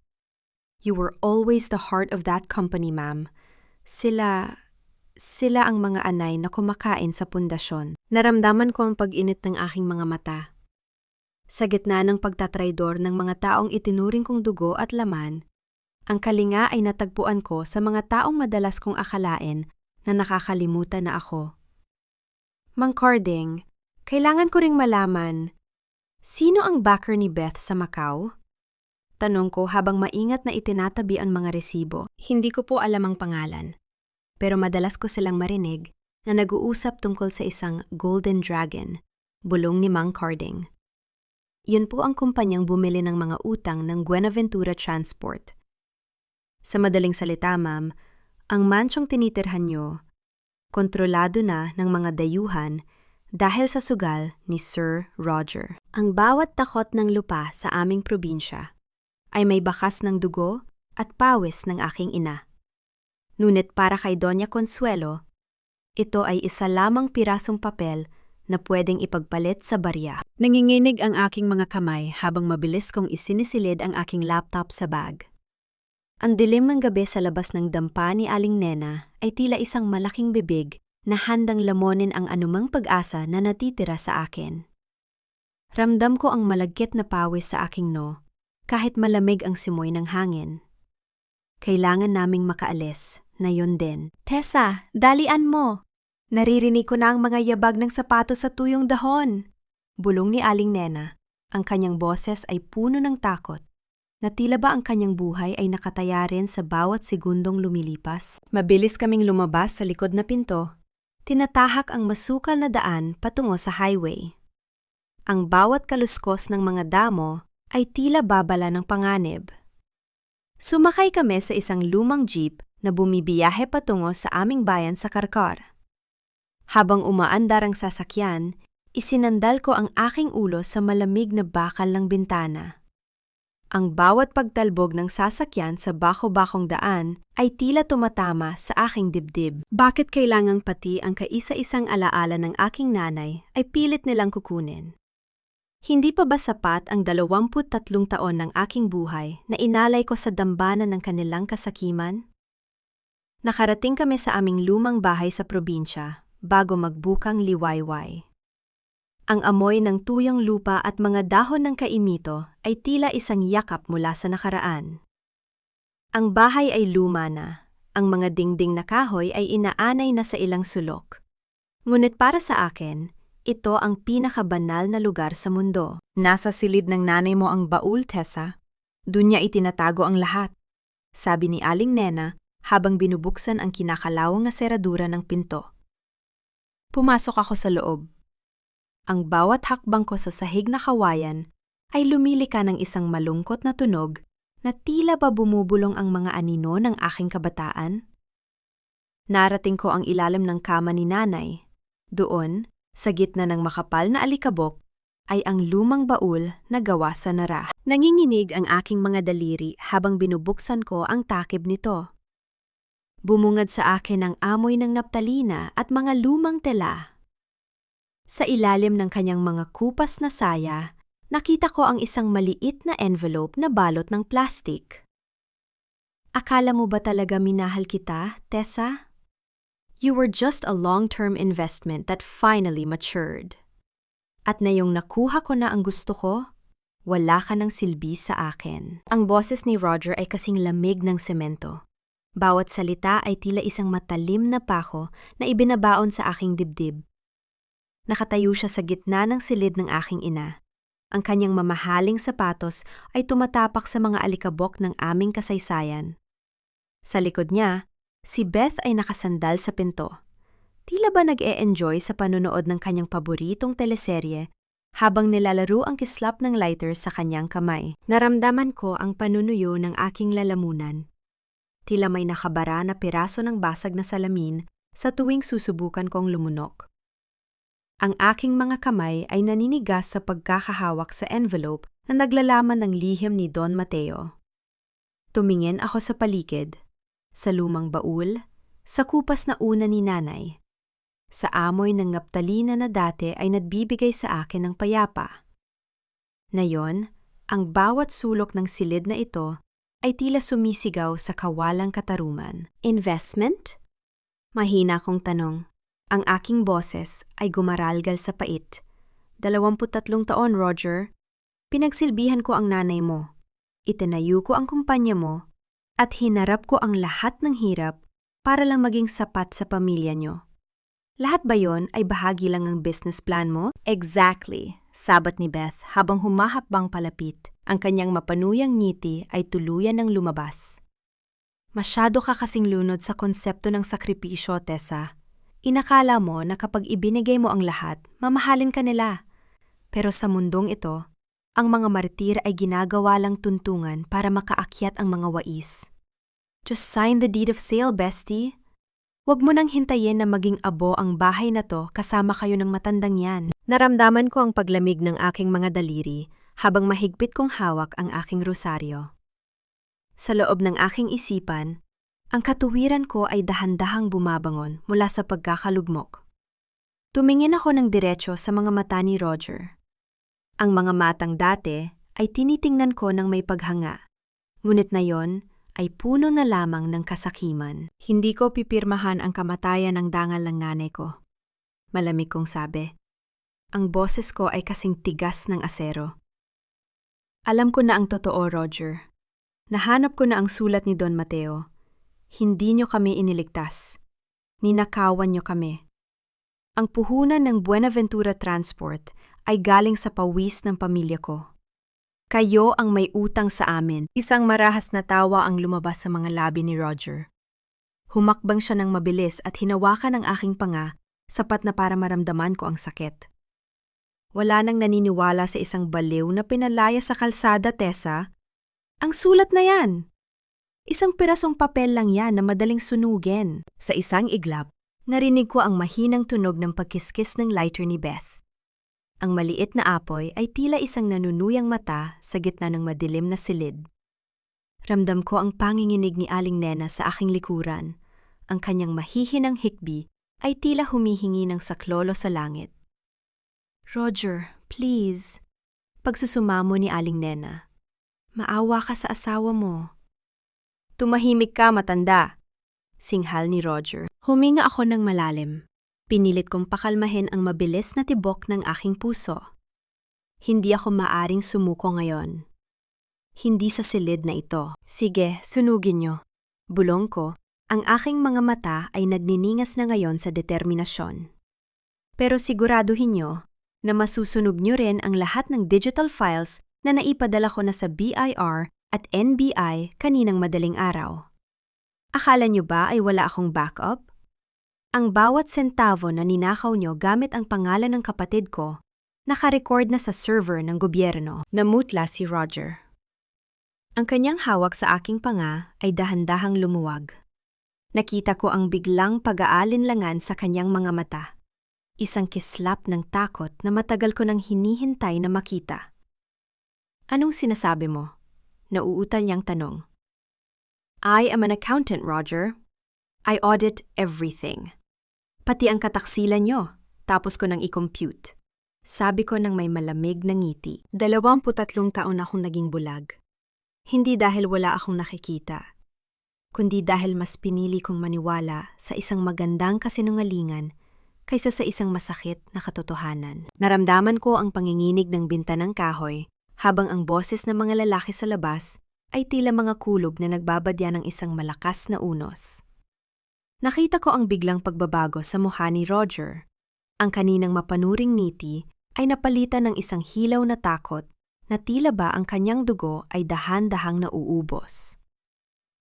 You were always the heart of that company, ma'am. Sila ang mga anay na kumakain sa pundasyon. Naramdaman ko ang pag-init ng aking mga mata. Sa gitna ng pagtatraidor ng mga taong itinuring kong dugo at laman, ang kalinga ay natagpuan ko sa mga taong madalas kong akalain na nakakalimutan na ako. Mang Carding, kailangan ko ring malaman, sino ang backer ni Beth sa Macau? Tanong ko habang maingat na itinatabi ang mga resibo. Hindi ko po alam ang pangalan. Pero madalas ko silang marinig na nag-uusap tungkol sa isang Golden Dragon, bulong ni Mang Carding. Yun po ang kumpanyang bumili ng mga utang ng Buenaventura Transport. Sa madaling salita, ma'am, ang mansyong tinitirhan nyo, kontrolado na ng mga dayuhan dahil sa sugal ni Sir Roger. Ang bawat takot ng lupa sa aming probinsya ay may bakas ng dugo at pawis ng aking ina. Ngunit para kay Doña Consuelo, ito ay isa lamang pirasong papel na pwedeng ipagpalit sa barya. Nanginginig ang aking mga kamay habang mabilis kong isinisilid ang aking laptop sa bag. Ang dilim ng gabi sa labas ng dampa ni Aling Nena ay tila isang malaking bibig na handang lamunin ang anumang pag-asa na natitira sa akin. Ramdam ko ang malagkit na pawis sa aking noo kahit malamig ang simoy ng hangin. Kailangan naming makaalis na yun din. Tessa, dalian mo! Naririnig ko na ang mga yabag ng sapatos sa tuyong dahon. Bulong ni Aling Nena. Ang kanyang boses ay puno ng takot. Na tila ba ang kanyang buhay ay nakataya rin sa bawat segundong lumilipas. Mabilis kaming lumabas sa likod na pinto. Tinatahak ang masukal na daan patungo sa highway. Ang bawat kaluskos ng mga damo ay tila babala ng panganib. Sumakay kami sa isang lumang jeep na bumibiyahe patungo sa aming bayan sa Karkar. Habang umaandar ang sasakyan, isinandal ko ang aking ulo sa malamig na bakal ng bintana. Ang bawat pagtalbog ng sasakyan sa bako-bakong daan ay tila tumatama sa aking dibdib. Bakit kailangang pati ang kaisa-isang alaala ng aking nanay ay pilit nilang kukunin? Hindi pa ba sapat ang 23 taon ng aking buhay na inalay ko sa dambana ng kanilang kasakiman? Nakarating kami sa aming lumang bahay sa probinsya bago magbukang liwayway. Ang amoy ng tuyang lupa at mga dahon ng kaimito ay tila isang yakap mula sa nakaraan. Ang bahay ay luma na, ang mga dingding na kahoy ay inaanay na sa ilang sulok. Ngunit para sa akin, ito ang pinakabanal na lugar sa mundo. Nasa silid ng nanay mo ang baul, Tessa. Doon niya itinatago ang lahat. sabi ni Aling Nena habang binubuksan ang kinakalawang na seradura ng pinto. Pumasok ako sa loob. Ang bawat hakbang ko sa sahig na kawayan ay lumilika ng isang malungkot na tunog na tila ba bumubulong ang mga anino ng aking kabataan. Narating ko ang ilalim ng kama ni nanay. Doon, sa gitna ng makapal na alikabok, ay ang lumang baul na gawa sa nara. Nanginginig ang aking mga daliri habang binubuksan ko ang takip nito. Bumungad sa akin ang amoy ng naptalina at mga lumang tela. Sa ilalim ng kanyang mga kupas na saya, nakita ko ang isang maliit na envelope na balot ng plastik. Akala mo ba talaga minahal kita, Tessa? You were just a long-term investment that finally matured. At na yung nakuha ko na ang gusto ko, wala ka ng silbi sa akin. Ang boses ni Roger ay kasing lamig ng semento. Bawat salita ay tila isang matalim na pako na ibinabaon sa aking dibdib. Nakatayo siya sa gitna ng silid ng aking ina. Ang kanyang mamahaling sapatos ay tumatapak sa mga alikabok ng aming kasaysayan. Sa likod niya, si Beth ay nakasandal sa pinto. Tila ba nag-e-enjoy sa panonood ng kanyang paboritong teleserye habang nilalaro ang kislap ng lighter sa kanyang kamay. Naramdaman ko ang panunuyo ng aking lalamunan. Tila may nakabara na piraso ng basag na salamin sa tuwing susubukan kong lumunok. Ang aking mga kamay ay naninigas sa pagkakahawak sa envelope na naglalaman ng lihim ni Don Mateo. Tumingin ako sa paligid, sa lumang baul, sa kupas na una ni nanay. Sa amoy ng naptalina na dati ay nagbibigay sa akin ng payapa. Ngayon, ang bawat sulok ng silid na ito ay tila sumisigaw sa kawalang katarungan. Investment? Mahina kong tanong. Ang aking boses ay gumaralgal sa pait. 23 taon, Roger. Pinagsilbihan ko ang nanay mo. Itinayo ko ang kumpanya mo at hinarap ko ang lahat ng hirap para lang maging sapat sa pamilya nyo. Lahat ba yon ay bahagi lang ng business plan mo? Exactly, sabat ni Beth habang humahakbang palapit. Ang kanyang mapanuyang ngiti ay tuluyan ng lumabas. Masyado ka kasing lunod sa konsepto ng sakripisyo, Tessa. Inakala mo na kapag ibinigay mo ang lahat, mamahalin ka nila. Pero sa mundong ito, ang mga martir ay ginagawa lang tuntungan para makaakyat ang mga wais. Just sign the deed of sale, bestie. Huwag mo nang hintayin na maging abo ang bahay na to kasama kayo ng matandang yan. Naramdaman ko ang paglamig ng aking mga daliri habang mahigpit kong hawak ang aking rosaryo. Sa loob ng aking isipan, ang katuwiran ko ay dahan-dahang bumabangon mula sa pagkakalugmok. Tumingin ako ng diretso sa mga mata ni Roger. Ang mga matang dati ay tinitingnan ko ng may paghanga, ngunit na yon ay puno na lamang ng kasakiman. Hindi ko pipirmahan ang kamatayan ng dangal ng nanay ko. Malamig kong sabi. Ang boses ko ay kasing tigas ng asero. Alam ko na ang totoo, Roger. Nahanap ko na ang sulat ni Don Mateo. Hindi nyo kami iniligtas. Ninakawan nyo kami. Ang puhunan ng Buenaventura Transport ay galing sa pawis ng pamilya ko. Kayo ang may utang sa amin. Isang marahas na tawa ang lumabas sa mga labi ni Roger. Humakbang siya ng mabilis at hinawakan ang aking panga, sapat na para maramdaman ko ang sakit. Wala nang naniniwala sa isang baliw na pinalaya sa kalsada, Tessa. Ang sulat na yan! Isang pirasong papel lang yan na madaling sunugin. Sa isang iglap, narinig ko ang mahinang tunog ng pagkiskis ng lighter ni Beth. Ang maliit na apoy ay tila isang nanunuyang mata sa gitna ng madilim na silid. Ramdam ko ang panginginig ni Aling Nena sa aking likuran. Ang kanyang mahihinang hikbi ay tila humihingi ng saklolo sa langit. Roger, please. Pagsusumamo ni Aling Nena. Maawa ka sa asawa mo. Tumahimik ka, matanda. Singhal ni Roger. Huminga ako ng malalim. Pinilit kong pakalmahin ang mabilis na tibok ng aking puso. Hindi ako maaring sumuko ngayon. Hindi sa silid na ito. Sige, sunugin nyo. Bulong ko, ang aking mga mata ay nagniningas na ngayon sa determinasyon. Pero siguraduhin nyo na masusunog nyo rin ang lahat ng digital files na naipadala ko na sa BIR at NBI kaninang madaling araw. Akala nyo ba ay wala akong backup? Ang bawat sentavo na ninakaw nyo gamit ang pangalan ng kapatid ko, nakarecord na sa server ng gobyerno. Namutla si Roger. Ang kanyang hawak sa aking panga ay dahan-dahang lumuwag. Nakita ko ang biglang pag-aalinlangan sa kanyang mga mata. Isang kislap ng takot na matagal ko nang hinihintay na makita. Anong sinasabi mo? Nauutal niyang tanong. I am an accountant, Roger. I audit everything. Pati ang kataksilan niyo, tapos ko nang i-compute. Sabi ko nang may malamig na ngiti. 23 taon akong naging bulag. Hindi dahil wala akong nakikita, kundi dahil mas pinili kong maniwala sa isang magandang kasinungalingan kaysa sa isang masakit na katotohanan. Naramdaman ko ang panginginig ng bintanang kahoy habang ang boses ng mga lalaki sa labas ay tila mga kulog na nagbabadya ng isang malakas na unos. Nakita ko ang biglang pagbabago sa mukha ni Roger. Ang kaninang mapanuring ngiti ay napalitan ng isang hilaw na takot na tila ba ang kanyang dugo ay dahan-dahang nauubos.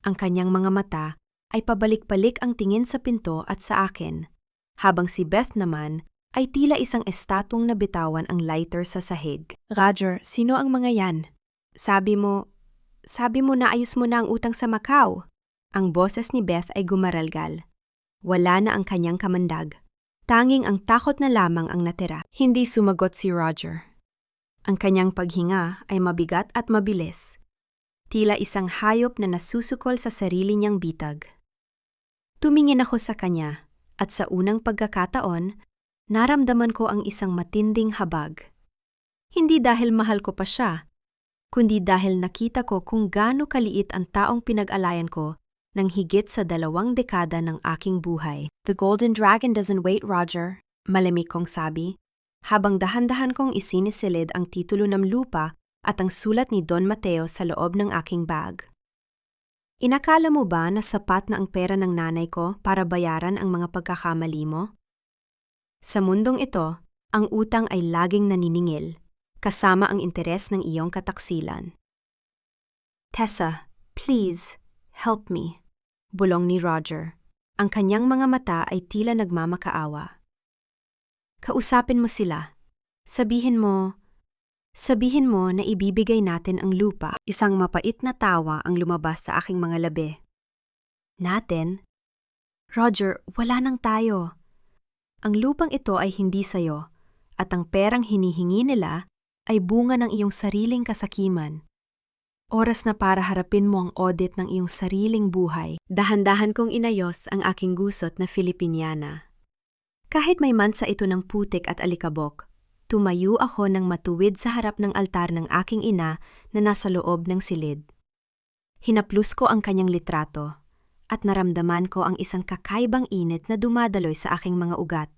Ang kanyang mga mata ay pabalik-balik ang tingin sa pinto at sa akin, habang si Beth naman ay tila isang estatwang nabitawan ang lighter sa sahig. Roger, sino ang mga yan? Sabi mo na ayos mo na ang utang sa Macau. Ang boses ni Beth ay gumaralgal. Wala na ang kanyang kamandag. Tanging ang takot na lamang ang natira. Hindi sumagot si Roger. Ang kanyang paghinga ay mabigat at mabilis. Tila isang hayop na nasusukol sa sarili niyang bitag. Tumingin ako sa kanya at sa unang pagkakataon, naramdaman ko ang isang matinding habag. Hindi dahil mahal ko pa siya, kundi dahil nakita ko kung gaano kaliit ang taong pinag-alayan ko ng higit sa 2 dekada ng aking buhay. The Golden Dragon doesn't wait, Roger, malamig kong sabi, habang dahan-dahan kong isinisilid ang titulo ng lupa at ang sulat ni Don Mateo sa loob ng aking bag. Inakala mo ba na sapat na ang pera ng nanay ko para bayaran ang mga pagkakamali mo? Sa mundong ito, ang utang ay laging naniningil, kasama ang interes ng iyong kataksilan. Tessa, please, help me. Bulong ni Roger. Ang kanyang mga mata ay tila nagmamakaawa. Kausapin mo sila. Sabihin mo na ibibigay natin ang lupa. Isang mapait na tawa ang lumabas sa aking mga labi. Natin? Roger, wala nang tayo. Ang lupang ito ay hindi sayo, at ang perang hinihingi nila ay bunga ng iyong sariling kasakiman. Oras na para harapin mo ang audit ng iyong sariling buhay. Dahan-dahan kong inayos ang aking gusot na Filipiniana. Kahit may mansa ito ng putik at alikabok, tumayo ako ng matuwid sa harap ng altar ng aking ina na nasa loob ng silid. Hinaplus ko ang kanyang litrato at naramdaman ko ang isang kakaibang init na dumadaloy sa aking mga ugat.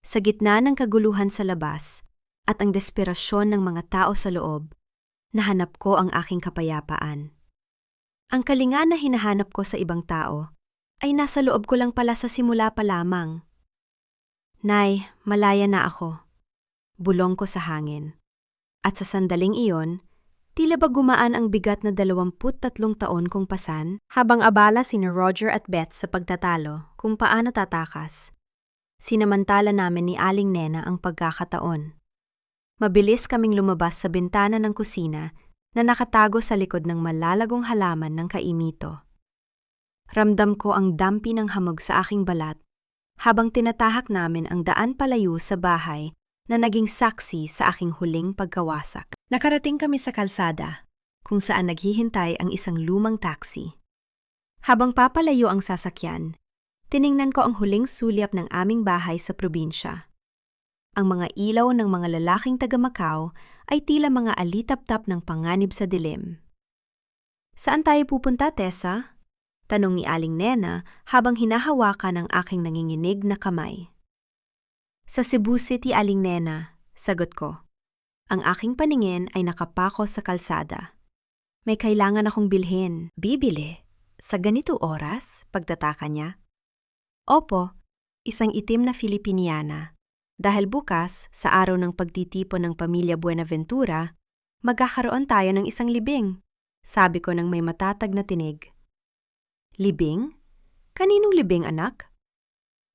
Sa gitna ng kaguluhan sa labas at ang desperasyon ng mga tao sa loob, nahanap ko ang aking kapayapaan. Ang kalinga na hinahanap ko sa ibang tao ay nasa loob ko lang pala sa simula pa lamang. Nay, malaya na ako. Bulong ko sa hangin. At sa sandaling iyon, tila ba gumaan ang bigat na 23 taon kong pasan habang abala sina Roger at Beth sa pagtatalo kung paano tatakas. Sinamantala namin ni Aling Nena ang pagkakataon. Mabilis kaming lumabas sa bintana ng kusina na nakatago sa likod ng malalagong halaman ng kaimito. Ramdam ko ang dampi ng hamog sa aking balat habang tinatahak namin ang daan palayo sa bahay na naging saksi sa aking huling pagkawasak. Nakarating kami sa kalsada, kung saan naghihintay ang isang lumang taxi. Habang papalayo ang sasakyan, tiningnan ko ang huling sulyap ng aming bahay sa probinsya. Ang mga ilaw ng mga lalaking taga-Macau ay tila mga alitap-tap ng panganib sa dilim. Saan tayo pupunta, Tessa? Tanong ni Aling Nena habang hinahawakan ang aking nanginginig na kamay. Sa Cebu City, Aling Nena, sagot ko. Ang aking paningin ay nakapako sa kalsada. May kailangan akong bilhin. Bibili? Sa ganito oras? Pagtataka niya. Opo, isang itim na Filipiniana. Dahil bukas, sa araw ng pagtitipon ng pamilya Buenaventura, magkakaroon tayo ng isang libing. Sabi ko nang may matatag na tinig. Libing? Kaninong libing, anak?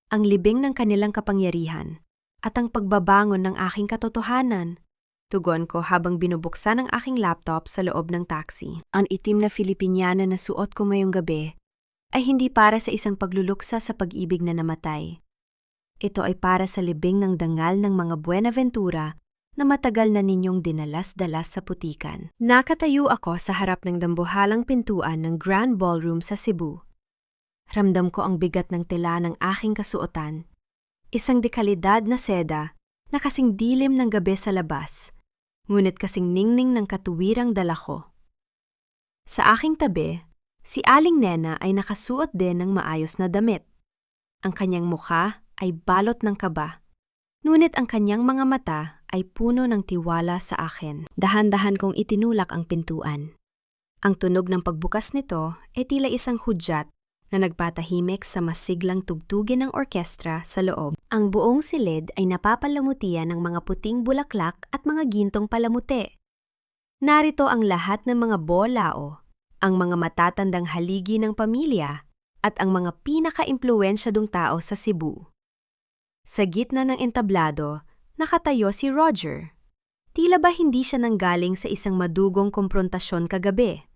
Ang libing ng kanilang kapangyarihan at ang pagbabangon ng aking katotohanan. Tugon ko habang binubuksan ang aking laptop sa loob ng taxi. Ang itim na Filipiniana na suot ko ngayong gabi ay hindi para sa isang pagluluksa sa pag-ibig na namatay. Ito ay para sa libing ng dangal ng mga Buenaventura na matagal na ninyong dinalas-dalas sa putikan. Nakatayo ako sa harap ng dambuhalang pintuan ng Grand Ballroom sa Cebu. Ramdam ko ang bigat ng tela ng aking kasuotan. Isang dekalidad na seda na kasing dilim ng gabi sa labas, ngunit kasing ningning ng katuwirang dala ko. Sa aking tabi, si Aling Nena ay nakasuot din ng maayos na damit. Ang kanyang mukha ay balot ng kaba, ngunit ang kanyang mga mata ay puno ng tiwala sa akin. Dahan-dahan kong itinulak ang pintuan. Ang tunog ng pagbukas nito ay tila isang hudyat na nagpatahimik sa masiglang tugtugin ng orkestra sa loob. Ang buong silid ay napapalamutian ng mga puting bulaklak at mga gintong palamuti. Narito ang lahat ng mga bolao, ang mga matatandang haligi ng pamilya, at ang mga pinaka-impluwensyadong tao sa Cebu. Sa gitna ng entablado, nakatayo si Roger. Tila ba hindi siya nanggaling sa isang madugong komprontasyon kagabi?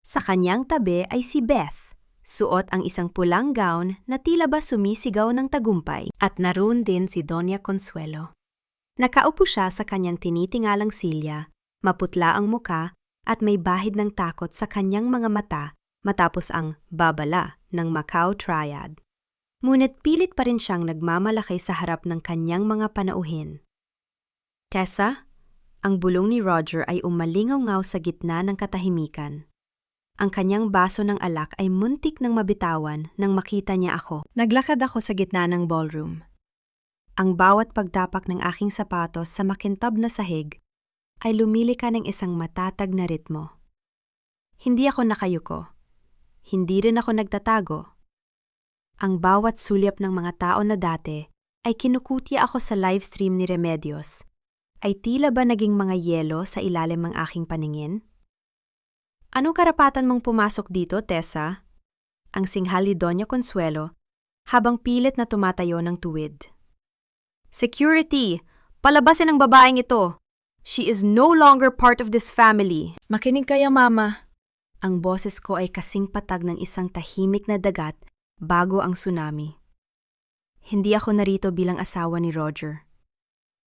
Sa kanyang tabi ay si Beth. Suot ang isang pulang gown na tila ba sumisigaw ng tagumpay, at naroon din si Doña Consuelo. Nakaupo siya sa kanyang tinitingalang silya, maputla ang muka at may bahid ng takot sa kanyang mga mata matapos ang babala ng Macau Triad. Ngunit pilit pa rin siyang nagmamalaki sa harap ng kanyang mga panauhin. Tessa, ang bulong ni Roger ay umalingaw-ngaw sa gitna ng katahimikan. Ang kanyang baso ng alak ay muntik ng mabitawan nang makita niya ako. Naglakad ako sa gitna ng ballroom. Ang bawat pagtapak ng aking sapatos sa makintab na sahig ay lumilika ng isang matatag na ritmo. Hindi ako nakayuko. Hindi rin ako nagtatago. Ang bawat sulyap ng mga tao na dati ay kinukutya ako sa livestream ni Remedios. Ay tila ba naging mga yelo sa ilalim ng aking paningin? Anong karapatan mong pumasok dito, Tessa? Ang singhal ni Doña Consuelo, habang pilit na tumatayo ng tuwid. Security! Palabasin ang babaeng ito! She is no longer part of this family. Makinig kayo, Mama. Ang boses ko ay kasing patag ng isang tahimik na dagat bago ang tsunami. Hindi ako narito bilang asawa ni Roger.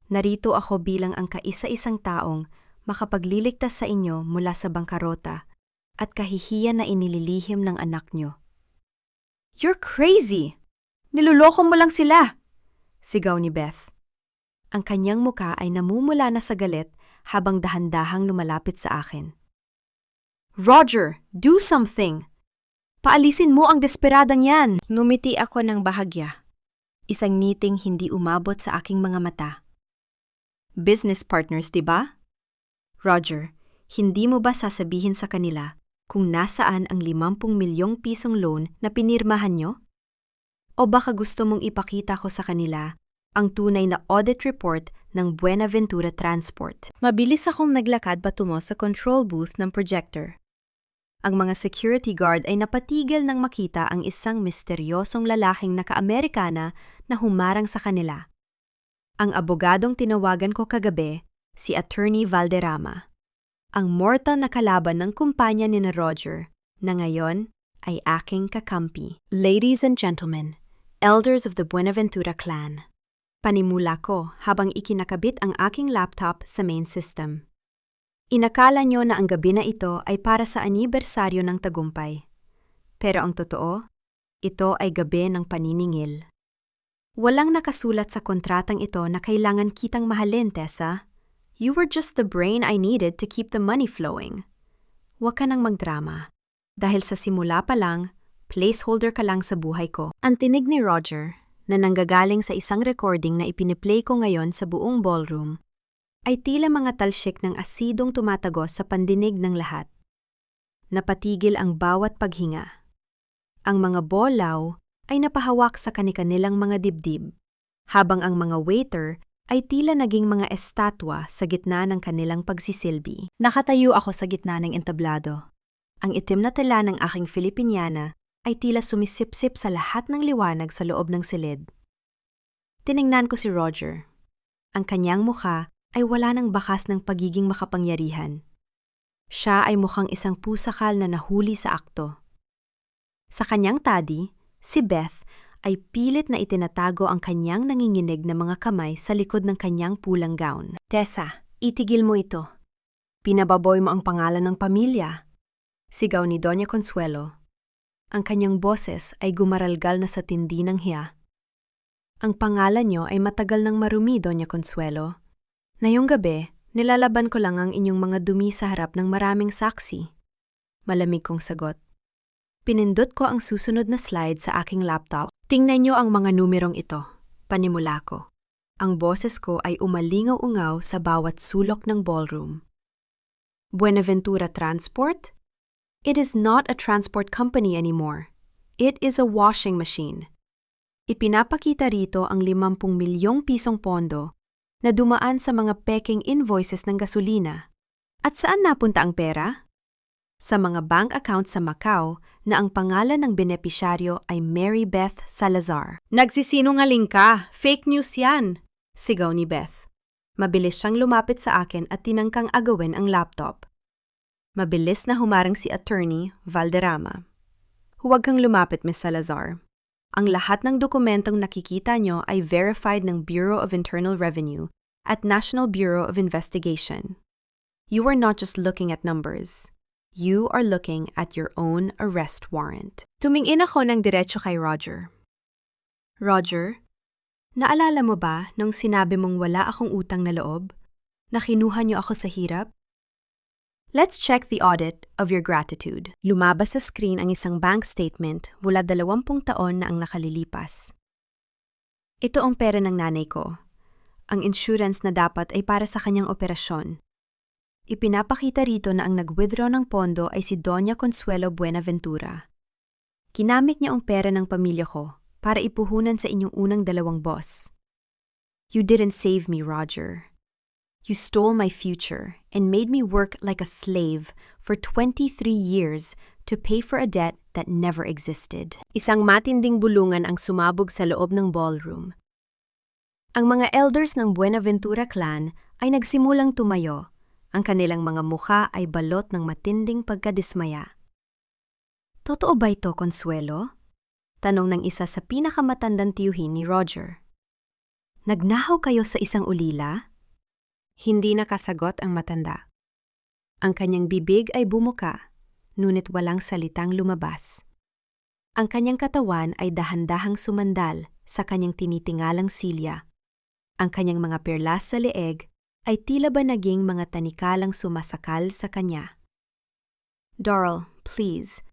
Narito ako bilang ang kaisa-isang taong makapagliligtas sa inyo mula sa bangkarota at kahihiyan na inililihim ng anak nyo. You're crazy! Niloloko mo lang sila! Sigaw ni Beth. Ang kanyang muka ay namumula na sa galit habang dahan-dahang lumalapit sa akin. Roger, do something! Paalisin mo ang desperadang yan! Numiti ako ng bahagya. Isang ngiting hindi umabot sa aking mga mata. Business partners, diba? Roger, hindi mo ba sasabihin sa kanila kung nasaan ang 50 milyong pisong loan na pinirmahan nyo? O baka gusto mong ipakita ko sa kanila ang tunay na audit report ng Buenaventura Transport? Mabilis akong naglakad patungo sa control booth ng projector. Ang mga security guard ay napatigil nang makita ang isang misteryosong lalaking naka-Amerikana na humarang sa kanila. Ang abogadong tinawagan ko kagabi, si Attorney Valderrama. Ang mortal na kalaban ng kumpanya ni Roger, na ngayon ay aking kakampi. Ladies and gentlemen, elders of the Buenaventura clan. Panimula ko habang ikinakabit ang aking laptop sa main system. Inakala nyo na ang gabi na ito ay para sa anibersaryo ng tagumpay. Pero ang totoo, ito ay gabi ng paniningil. Walang nakasulat sa kontratang ito na kailangan kitang mahalin, Tessa. You were just the brain I needed to keep the money flowing. Huwag ka nang magdrama. Dahil sa simula pa lang, placeholder ka lang sa buhay ko. Ang tinig ni Roger, na nanggagaling sa isang recording na ipiniplay ko ngayon sa buong ballroom, ay tila mga talsik ng asidong tumatagos sa pandinig ng lahat. Napatigil ang bawat paghinga. Ang mga bolaw ay napahawak sa kanilang mga dibdib, habang ang mga waiter ay tila naging mga estatwa sa gitna ng kanilang pagsisilbi. Nakatayo ako sa gitna ng entablado. Ang itim na tela ng aking Filipiniana ay tila sumisipsip sa lahat ng liwanag sa loob ng silid. Tiningnan ko si Roger. Ang kanyang mukha ay wala ng bakas ng pagiging makapangyarihan. Siya ay mukhang isang pusakal na nahuli sa akto. Sa kanyang tadi, si Beth ay pilit na itinatago ang kanyang nanginginig na mga kamay sa likod ng kanyang pulang gown. Tessa, itigil mo ito. Pinababoy mo ang pangalan ng pamilya. Sigaw ni Doña Consuelo. Ang kanyang boses ay gumaralgal na sa tindi ng hiya. Ang pangalan niyo ay matagal nang marumi, Doña Consuelo. Ngayong gabi, nilalaban ko lang ang inyong mga dumi sa harap ng maraming saksi. Malamig kong sagot. Pinindot ko ang susunod na slide sa aking laptop. Tingnan niyo ang mga numerong ito. Panimula ko. Ang boses ko ay umalingaw-ungaw sa bawat sulok ng ballroom. Buenaventura Transport? It is not a transport company anymore. It is a washing machine. Ipinapakita rito ang 50 milyong pisong pondo na dumaan sa mga peking invoices ng gasolina. At saan napunta ang pera? Sa mga bank account sa Macau na ang pangalan ng benepisyaryo ay Mary Beth Salazar. Nagsisinungaling ka! Fake news yan! Sigaw ni Beth. Mabilis siyang lumapit sa akin at tinangkang agawin ang laptop. Mabilis na humarang si Attorney Valderrama. Huwag kang lumapit, Miss Salazar. Ang lahat ng dokumentong nakikita nyo ay verified ng Bureau of Internal Revenue at National Bureau of Investigation. You are not just looking at numbers. You are looking at your own arrest warrant. Tumingin ako ng diretso kay Roger. Roger, naalala mo ba nung sinabi mong wala akong utang na loob? Na kinuha niyo ako sa hirap? Let's check the audit of your gratitude. Lumabas sa screen ang isang bank statement mula 20 taon na ang nakalilipas. Ito ang pera ng nanay ko. Ang insurance na dapat ay para sa kanyang operasyon. Ipinapakita rito na ang nag-withdraw ng pondo ay si Doña Consuelo Buenaventura. Kinamit niya ang pera ng pamilya ko para ipuhunan sa inyong unang 2 boss. You didn't save me, Roger. You stole my future and made me work like a slave for 23 years to pay for a debt that never existed. Isang matinding bulungan ang sumabog sa loob ng ballroom. Ang mga elders ng Buenaventura clan ay nagsimulang tumayo. Ang kanilang mga mukha ay balot ng matinding pagkadismaya. Totoo ba ito, Consuelo? Tanong ng isa sa pinakamatandang tiyuhin ni Roger. Nagnahaw kayo sa isang ulila? Hindi nakasagot ang matanda. Ang kanyang bibig ay bumuka, ngunit walang salitang lumabas. Ang kanyang katawan ay dahan-dahang sumandal sa kanyang tinitingalang silya. Ang kanyang mga perlas sa leeg ay tila ba naging mga tanikalang sumasakal sa kanya. Darl, please,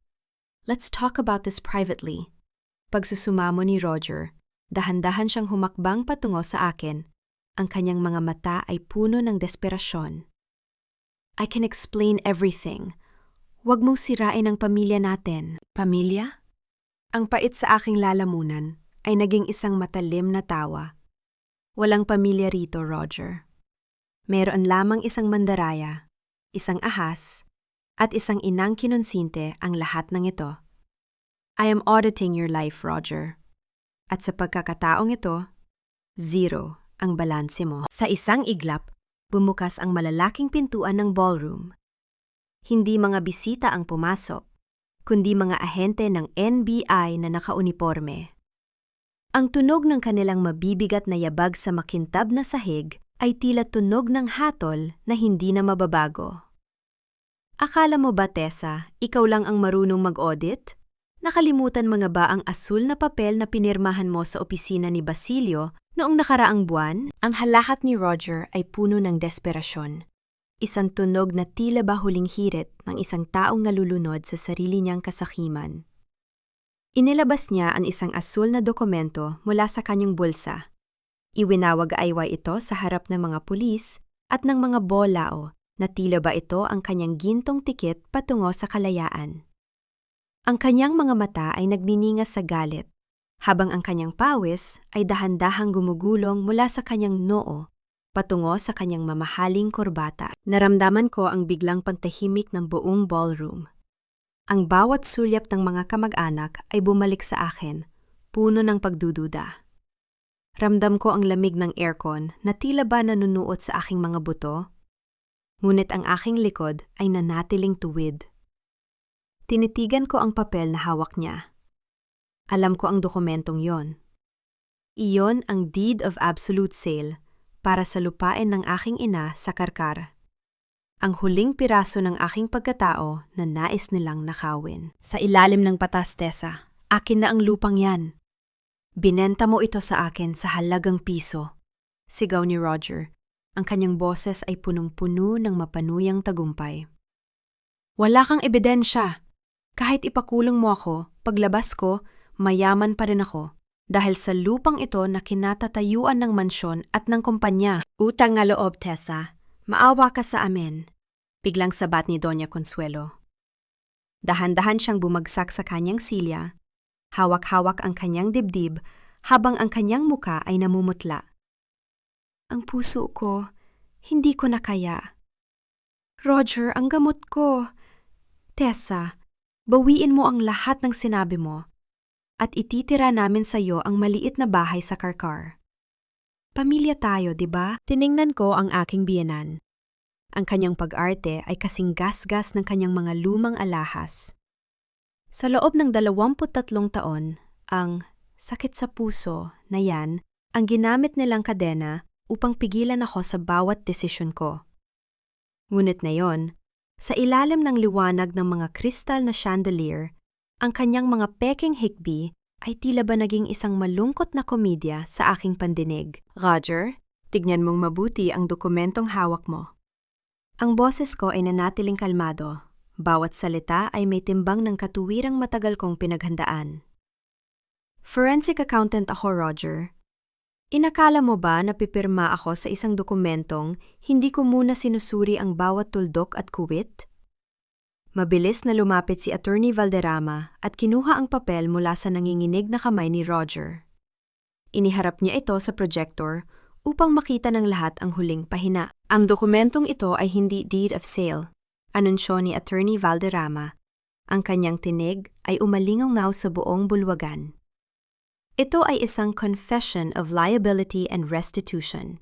let's talk about this privately. Pagsusumamo ni Roger, dahan-dahan siyang humakbang patungo sa akin. Ang kanyang mga mata ay puno ng desperasyon. I can explain everything. Huwag mong sirain ang pamilya natin. Pamilya? Ang pait sa aking lalamunan ay naging isang matalim na tawa. Walang pamilya rito, Roger. Meron lamang isang mandaraya, isang ahas, at isang inang kinonsinte ang lahat ng ito. I am auditing your life, Roger. At sa pagkakataong ito, 0 ang balanse mo. Sa isang iglap, bumukas ang malalaking pintuan ng ballroom. Hindi mga bisita ang pumasok, kundi mga ahente ng NBI na nakauniporme. Ang tunog ng kanilang mabibigat na yabag sa makintab na sahig ay tila tunog ng hatol na hindi na mababago. Akala mo ba, Tessa, ikaw lang ang marunong mag-audit? Nakalimutan mo nga ba ang asul na papel na pinirmahan mo sa opisina ni Basilio noong nakaraang buwan? Ang halakat ni Roger ay puno ng desperasyon. Isang tunog na tila ba huling hirit ng isang taong nalulunod sa sarili niyang kasakiman. Inilabas niya ang isang asul na dokumento mula sa kanyang bulsa. Iwinawag-ayway ito sa harap ng mga pulis at ng mga bolao na tila ba ito ang kanyang gintong tikit patungo sa kalayaan. Ang kanyang mga mata ay nagminingas sa galit habang ang kanyang pawis ay dahan-dahang gumugulong mula sa kanyang noo patungo sa kanyang mamahaling kurbata. Naramdaman ko ang biglang pagtahimik ng buong ballroom. Ang bawat sulyap ng mga kamag-anak ay bumalik sa akin, puno ng pagdududa. Ramdam ko ang lamig ng aircon na tila ba nanunuot sa aking mga buto, ngunit ang aking likod ay nanatiling tuwid. Tinitigan ko ang papel na hawak niya. Alam ko ang dokumentong yon. Iyon ang Deed of Absolute Sale para sa lupain ng aking ina sa Karkar. Ang huling piraso ng aking pagkatao na nais nilang nakawin. Sa ilalim ng batas, Tessa, akin na ang lupang yan. Binenta mo ito sa akin sa halagang piso. Sigaw ni Roger. Ang kanyang boses ay punong-puno ng mapanuyang tagumpay. Wala kang ebidensya. Kahit ipakulong mo ako, paglabas ko, mayaman pa rin ako. Dahil sa lupang ito na kinatatayuan ng mansyon at ng kumpanya. Utang nga loob, Tessa. Maawa ka sa amin. Biglang sabat ni Doña Consuelo. Dahan-dahan siyang bumagsak sa kanyang silya. Hawak-hawak ang kanyang dibdib habang ang kanyang muka ay namumutla. Ang puso ko, hindi ko na kaya. Roger, ang gamot ko. Tessa, bawiin mo ang lahat ng sinabi mo at ititira namin sa iyo ang maliit na bahay sa Karkar. Pamilya tayo, di ba? Tiningnan ko ang aking biyenan. Ang kanyang pag-arte ay kasing gasgas ng kanyang mga lumang alahas. Sa loob ng 23 taon, ang sakit sa puso na yan ang ginamit nilang kadena upang pigilan ako sa bawat desisyon ko. Ngunit ngayon, sa ilalim ng liwanag ng mga kristal na chandelier, ang kanyang mga peking hikbi ay tila ba naging isang malungkot na komedya sa aking pandinig. Roger, tignan mong mabuti ang dokumentong hawak mo. Ang boses ko ay nanatiling kalmado. Bawat salita ay may timbang ng katuwirang matagal kong pinaghandaan. Forensic accountant ako, Roger. Inakala mo ba na pipirma ako sa isang dokumentong hindi ko muna sinusuri ang bawat tuldok at kuwit? Mabilis na lumapit si Attorney Valderrama at kinuha ang papel mula sa nanginginig na kamay ni Roger. Iniharap niya ito sa projector upang makita ng lahat ang huling pahina. Ang dokumentong ito ay hindi deed of sale, anunsyo ni Attorney Valderrama. Ang kanyang tinig ay umalingaw sa buong bulwagan. Ito ay isang confession of liability and restitution.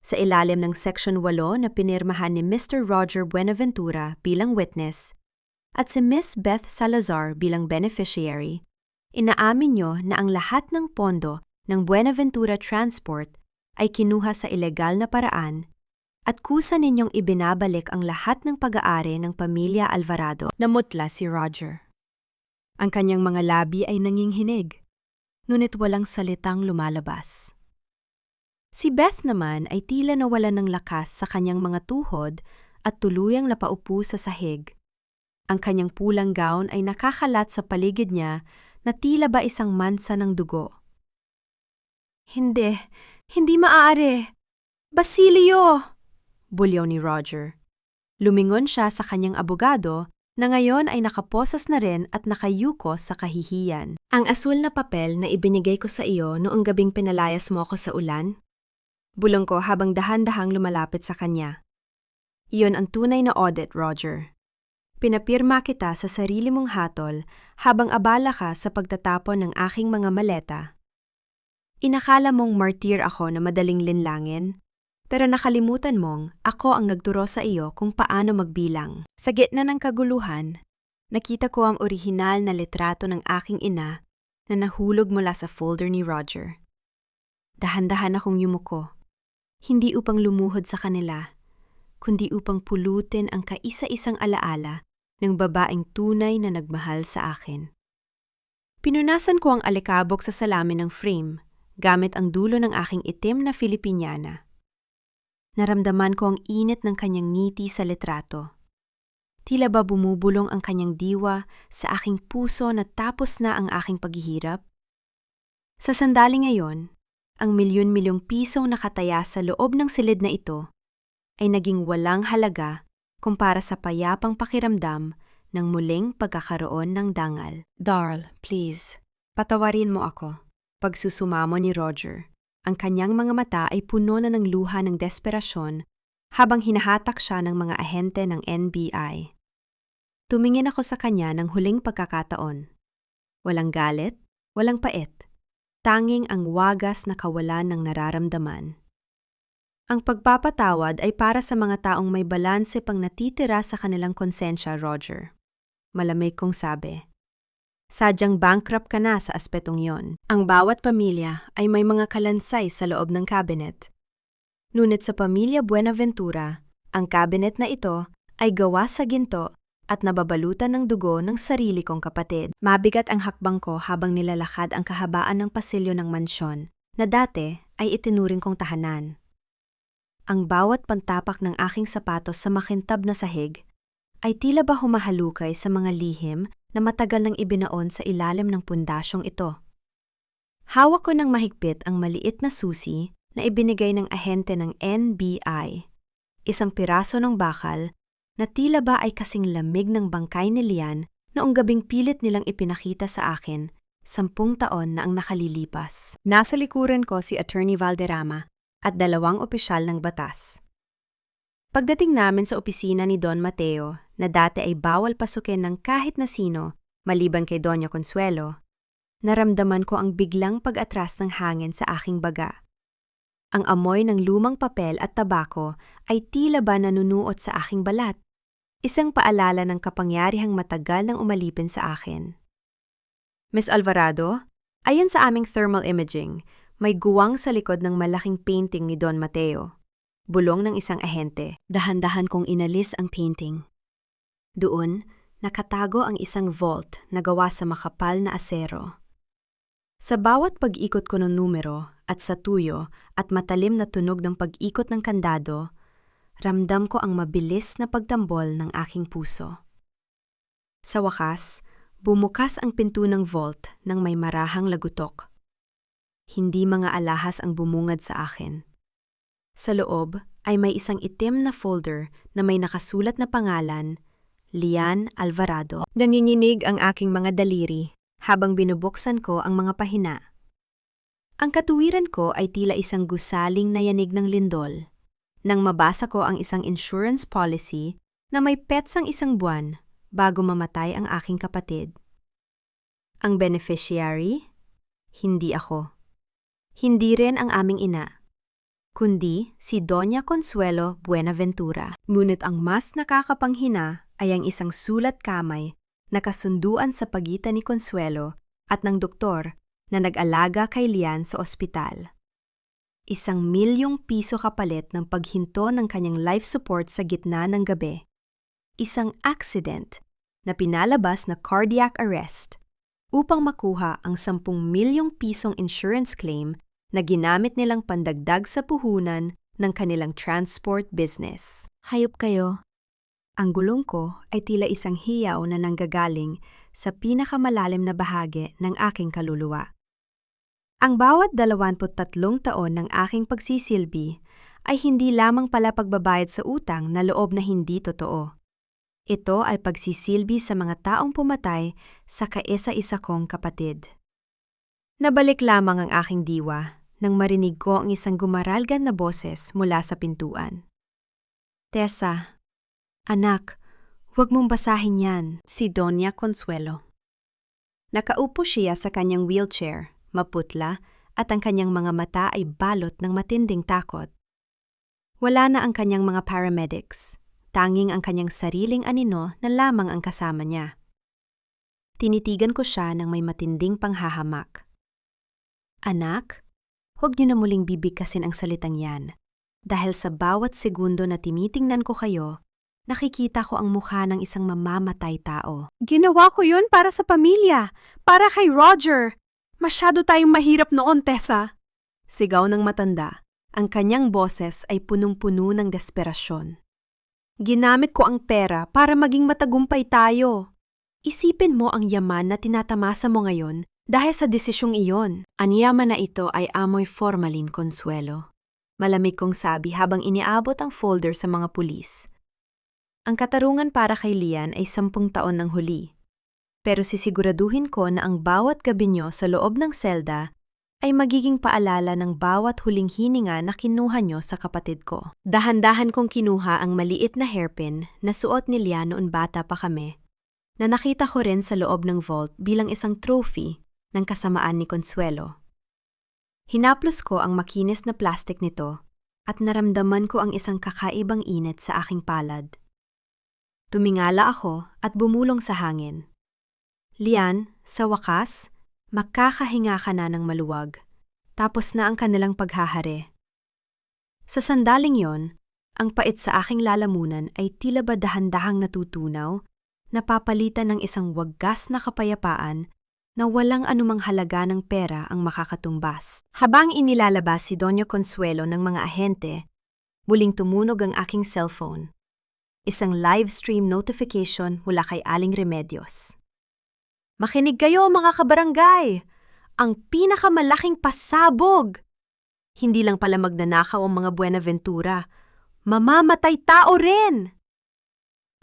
Sa ilalim ng Section 8 na pinirmahan ni Mr. Roger Buenaventura bilang witness at si Miss Beth Salazar bilang beneficiary, inaamin niyo na ang lahat ng pondo ng Buenaventura Transport ay kinuha sa ilegal na paraan at kusa ninyong ibinabalik ang lahat ng pag-aari ng pamilya Alvarado. Namutla si Roger. Ang kanyang mga labi ay nanginghinig, ngunit walang salitang lumalabas. Si Beth naman ay tila nawalan ng lakas sa kanyang mga tuhod at tuluyang napaupo sa sahig. Ang kanyang pulang gown ay nakakalat sa paligid niya na tila ba isang mansa ng dugo. Hindi maaari. Basilio! Bulyaw ni Roger. Lumingon siya sa kanyang abogado na ngayon ay nakaposas na rin at nakayuko sa kahihiyan. Ang asul na papel na ibinigay ko sa iyo noong gabing pinalayas mo ako sa ulan? Bulong ko habang dahan-dahang lumalapit sa kanya. Iyon ang tunay na audit, Roger. Pinapirma kita sa sarili mong hatol habang abala ka sa pagtatapon ng aking mga maleta. Inakala mong martir ako na madaling linlangin, pero nakalimutan mong ako ang nagturo sa iyo kung paano magbilang. Sa gitna ng kaguluhan, nakita ko ang orihinal na litrato ng aking ina na nahulog mula sa folder ni Roger. Dahan-dahan akong yumuko. Hindi upang lumuhod sa kanila, kundi upang pulutin ang kaisa-isang alaala ng babaeng tunay na nagmahal sa akin. Pinunasan ko ang alikabok sa salamin ng frame gamit ang dulo ng aking itim na Filipiniana. Naramdaman ko ang init ng kanyang ngiti sa litrato. Tila ba bumubulong ang kanyang diwa sa aking puso na tapos na ang aking paghihirap? Sa sandaling ngayon, ang milyon-milyong pisong nakataya sa loob ng silid na ito ay naging walang halaga kumpara sa payapang pakiramdam ng muling pagkakaroon ng dangal. Darl, please. Patawarin mo ako. Pagsusumamo ni Roger. Ang kanyang mga mata ay puno na ng luha ng desperasyon habang hinahatak siya ng mga ahente ng NBI. Tumingin ako sa kanya ng huling pagkakataon. Walang galit, walang pait. Tanging ang wagas na kawalan ng nararamdaman. Ang pagpapatawad ay para sa mga taong may balanse pang natitira sa kanilang konsensya, Roger. Malamig kong sabi. Sadyang bankrupt ka na sa aspetong yon. Ang bawat pamilya ay may mga kalansay sa loob ng cabinet. Ngunit sa pamilya Buenaventura, ang cabinet na ito ay gawa sa ginto at nababalutan ng dugo ng sarili kong kapatid. Mabigat ang hakbang ko habang nilalakad ang kahabaan ng pasilyo ng mansyon na dati ay itinuring kong tahanan. Ang bawat pantapak ng aking sapatos sa makintab na sahig ay tila ba humahalukay sa mga lihim na matagal nang ibinaon sa ilalim ng pundasyong ito. Hawak ko ng mahigpit ang maliit na susi na ibinigay ng ahente ng NBI, isang piraso ng bakal na tila ba ay kasing lamig ng bangkay ni Lian noong gabing pilit nilang ipinakita sa akin 10 taon na ang nakalilipas. Nasa likuran ko si Attorney Valderrama at 2 opisyal ng batas. Pagdating namin sa opisina ni Don Mateo, na dati ay bawal pasukin ng kahit na sino, maliban kay Doña Consuelo, naramdaman ko ang biglang pag-atras ng hangin sa aking baga. Ang amoy ng lumang papel at tabako ay tila ba nanunuot sa aking balat, isang paalala ng kapangyarihang matagal nang umalipin sa akin. Miss Alvarado, ayon sa aming thermal imaging, may guwang sa likod ng malaking painting ni Don Mateo. Bulong ng isang ahente. Dahan-dahan kong inalis ang painting. Doon, nakatago ang isang vault na gawa sa makapal na asero. Sa bawat pag-ikot ko ng numero at sa tuyo at matalim na tunog ng pag-ikot ng kandado, ramdam ko ang mabilis na pagtambol ng aking puso. Sa wakas, bumukas ang pinto ng vault ng may marahang lagutok. Hindi mga alahas ang bumungad sa akin. Sa loob ay may isang itim na folder na may nakasulat na pangalan, Lian Alvarado. Nanginginig ang aking mga daliri habang binubuksan ko ang mga pahina. Ang katuwiran ko ay tila isang gusaling na yanig ng lindol. Nang mabasa ko ang isang insurance policy na may petsang 1 buwan bago mamatay ang aking kapatid. Ang beneficiary? Hindi ako. Hindi rin ang aming ina, kundi si Doña Consuelo Buenaventura. Ngunit ang mas nakakapanghina ay ang isang sulat kamay na kasunduan sa pagitan ni Consuelo at ng doktor na nag-alaga kay Lian sa ospital. 1,000,000 piso kapalit ng paghinto ng kanyang life support sa gitna ng gabi. Isang accident na pinalabas na cardiac arrest upang makuha ang 10,000,000 pisong insurance claim na ginamit nilang pandagdag sa puhunan ng kanilang transport business. Hayop kayo. Ang gulong ko ay tila isang hiyaw na nanggagaling sa pinakamalalim na bahagi ng aking kaluluwa. Ang bawat 23 taon ng aking pagsisilbi ay hindi lamang pala pagbabayad sa utang na loob na hindi totoo. Ito ay pagsisilbi sa mga taong pumatay sa kaisa-isa kong kapatid. Nabalik lamang ang aking diwa nang marinig ko ang isang gumaralgan na boses mula sa pintuan. Tessa, anak, huwag mong basahin yan, si Doña Consuelo. Nakaupo siya sa kanyang wheelchair, maputla, at ang kanyang mga mata ay balot ng matinding takot. Wala na ang kanyang mga paramedics, tanging ang kanyang sariling anino na lamang ang kasama niya. Tinitigan ko siya ng may matinding panghahamak. Anak, huwag niyo na muling bibigkasin ang salitang yan. Dahil sa bawat segundo na tinitingnan ko kayo, nakikita ko ang mukha ng isang mamamatay tao. Ginawa ko yun para sa pamilya, para kay Roger. Masyado tayong mahirap noon, Tessa. Sigaw ng matanda. Ang kanyang boses ay punong-puno ng desperasyon. Ginamit ko ang pera para maging matagumpay tayo. Isipin mo ang yaman na tinatamasa mo ngayon dahil sa desisyong iyon. Ang yaman na ito ay amoy formalin, Consuelo. Malamig kong sabi habang iniabot ang folder sa mga pulis. Ang katarungan para kay Lian ay 10 taon ng huli. pero sisiguraduhin ko na ang bawat gabi nyo sa loob ng selda ay magiging paalala ng bawat huling hininga na kinuha nyo sa kapatid ko. Dahan-dahan kong kinuha ang maliit na hairpin na suot ni Lian noon bata pa kami, na nakita ko rin sa loob ng vault bilang isang trophy ng kasamaan ni Consuelo. Hinaplos ko ang makinis na plastic nito at naramdaman ko ang isang kakaibang init sa aking palad. Tumingala ako at bumulong sa hangin. Lian, sa wakas, makakahinga ka na ng maluwag. Tapos na ang kanilang paghahari. Sa sandaling yon, ang pait sa aking lalamunan ay tila ba dahan-dahang natutunaw, napapalitan ng isang wagas na kapayapaan na walang anumang halaga ng pera ang makakatumbas. Habang inilalabas si Doña Consuelo ng mga ahente, muling tumunog ang aking cellphone. Isang live stream notification mula kay Aling Remedios. Makinig kayo mga kabarangay! Ang pinakamalaking pasabog! Hindi lang pala magnanakaw ang mga Buenaventura, mamamatay tao rin!